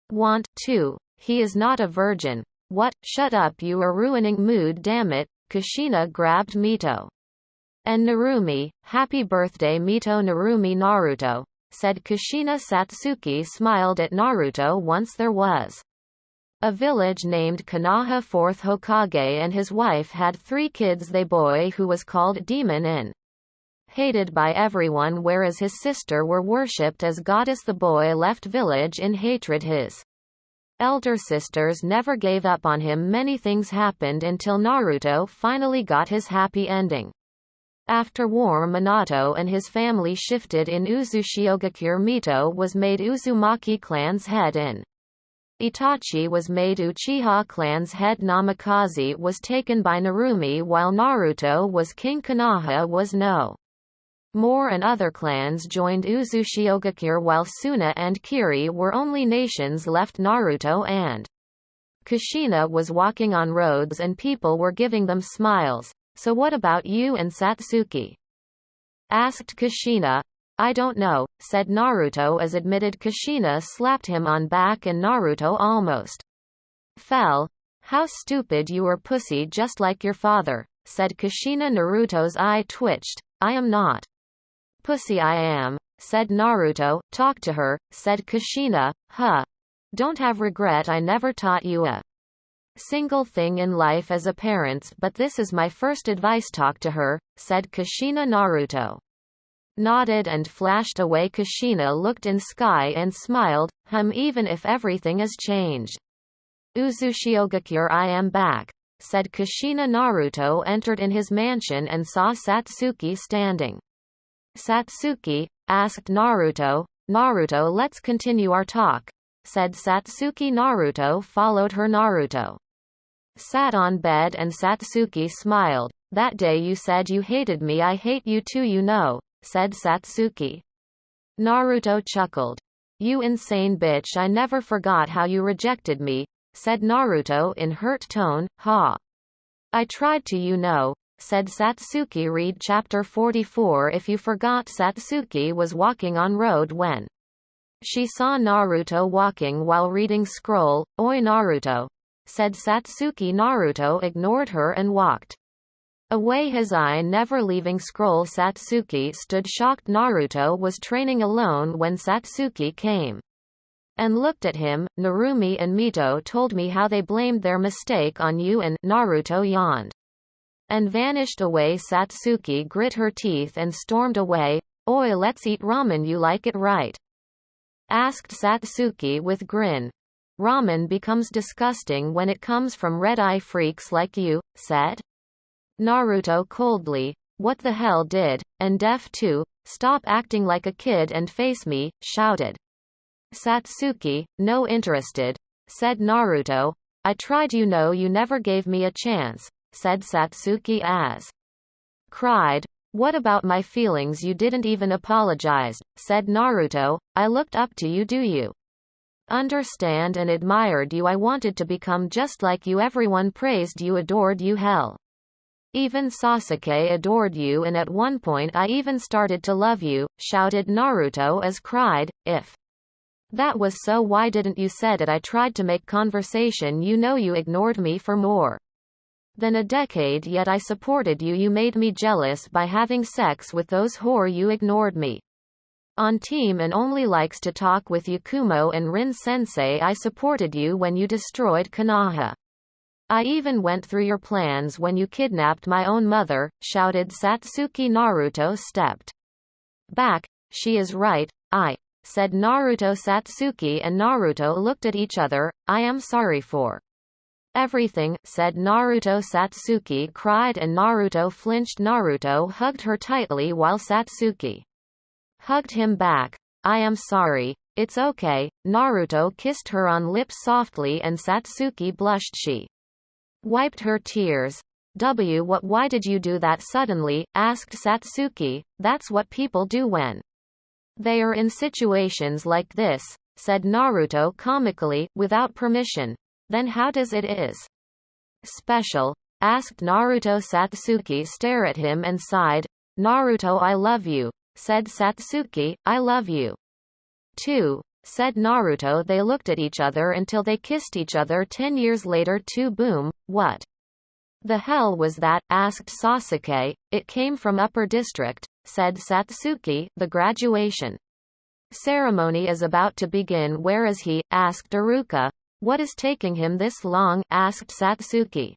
want to. He is not a virgin. What? Shut up, you are ruining mood, damn it. Kushina grabbed Mito and Narumi. Happy birthday, Mito. Narumi. Naruto, said Kushina. Satsuki smiled at Naruto. Once there was a village named Konoha. 4th Hokage and his wife had 3 kids. They boy who was called Demon and hated by everyone, whereas his sister were worshipped as goddess. The boy left village in hatred. His elder sisters never gave up on him. Many things happened until Naruto finally got his happy ending. After war, Minato and his family shifted in Uzushiogakure. Mito was made Uzumaki clan's head and Itachi was made Uchiha clan's head. Namikaze was taken by Narumi while Naruto was king. Konoha was no more and other clans joined Uzushiogakure while Suna and Kiri were only nations left. Naruto and Kushina was walking on roads and people were giving them smiles. So what about you and Satsuki? Asked Kushina. I don't know, said Naruto as admitted. Kushina slapped him on back and Naruto almost fell. How stupid you are, pussy, just like your father, said Kushina. Naruto's eye twitched. I am not pussy, I am, said Naruto. Talk to her, said Kushina. Huh. Don't have regret. I never taught you a single thing in life as a parent, but this is my first advice. Talk to her, said Kushina. Naruto nodded and flashed away. Kushina looked in sky and smiled. Even if everything is changed. Uzushiogakure, I am back, said Kushina. Naruto entered in his mansion and saw Satsuki standing. Satsuki, asked Naruto, Naruto, let's continue our talk, said Satsuki. Naruto followed her. Naruto sat on bed and Satsuki smiled. That day you said you hated me. I hate you too, you know, said Satsuki. Naruto chuckled. You insane bitch, I never forgot how you rejected me, said Naruto in hurt tone. Ha. I tried to, you know, said Satsuki. Read chapter 44 if you forgot. Satsuki was walking on road when she saw Naruto walking while reading scroll. Oi Naruto, said Satsuki. Naruto ignored her and walked away, his eye never leaving scroll. Satsuki stood shocked. Naruto was training alone when Satsuki came and looked at him. Narumi and Mito told me how they blamed their mistake on you and Naruto yawned and vanished away. Satsuki grit her teeth and stormed away. Oi, let's eat ramen, you like it right? Asked Satsuki with grin. Ramen becomes disgusting when it comes from red-eye freaks like you, said Naruto coldly. What the hell did, and deaf too, stop acting like a kid and face me, shouted Satsuki. No interested, said Naruto. I tried, you know, you never gave me a chance, said Satsuki as cried. What about my feelings? You didn't even apologize, said Naruto. I looked up to you, do you understand, and admired you. I wanted to become just like you. Everyone praised you, adored you. Hell, even Sasuke adored you, and at one point I even started to love you, shouted Naruto as cried. If that was so, why didn't you said it? I tried to make conversation, you know, you ignored me for more than a decade, yet I supported you. You made me jealous by having sex with those whore. You ignored me on team and only likes to talk with Yakumo and Rin Sensei. I supported you when you destroyed Konoha. I even went through your plans when you kidnapped my own mother, shouted Satsuki. Naruto stepped back. She is right, I said Naruto. Satsuki and Naruto looked at each other. I am sorry for everything, said Naruto. Satsuki cried and Naruto flinched. Naruto hugged her tightly while Satsuki hugged him back. I am sorry. It's okay. Naruto kissed her on lips softly and Satsuki blushed. She wiped her tears. What? Why did you do that suddenly? Asked Satsuki. That's what people do when they are in situations like this, said Naruto comically, without permission. Then how does it is special? Asked Naruto. Satsuki stared at him and sighed. Naruto, I love you, said Satsuki. I love you too, said Naruto. They looked at each other until they kissed each other 10 years later. Boom, what the hell was that? Asked Sasuke. It came from Upper District, said Satsuki. The graduation ceremony is about to begin. Where is he? Asked Iruka. What is taking him this long? Asked Satsuki.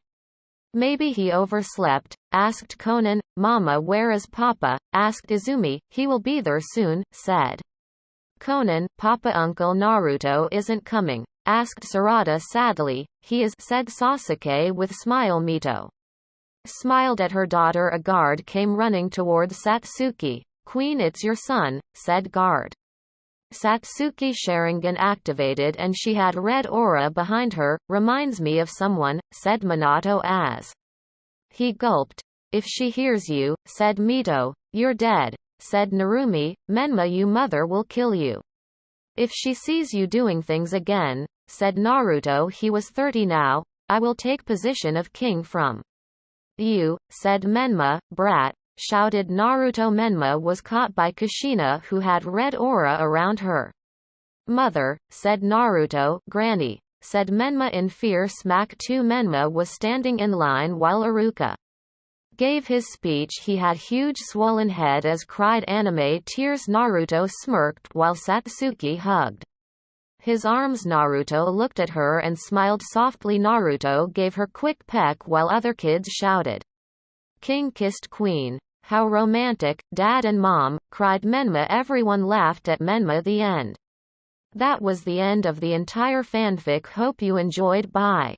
Maybe he overslept, asked Konan. Mama, where is Papa? Asked Izumi. He will be there soon, said Konan. Papa, Uncle Naruto isn't coming, asked Sarada sadly. He is, said Sasuke with smile. Mito smiled at her daughter. A guard came running towards Satsuki. Queen, it's your son, said guard. Satsuki Sharingan activated and she had red aura behind her. Reminds me of someone, said Minato as he gulped. If she hears you, said Mito. You're dead, said Narumi. Menma, you mother will kill you if she sees you doing things again, said Naruto. He was 30 now. I will take position of king from you, said Menma. Brat, shouted Naruto. Menma was caught by Kushina, who had red aura around her. Mother, said Naruto. Granny, said Menma in fear. Smack 2. Menma was standing in line while Iruka gave his speech. He had huge swollen head as cried anime tears. Naruto smirked while Satsuki hugged his arms. Naruto looked at her and smiled softly. Naruto gave her quick peck while other kids shouted, King kissed Queen. How romantic, Dad and Mom, cried Menma. Everyone laughed at Menma. The end. That was the end of the entire fanfic. Hope you enjoyed. Bye.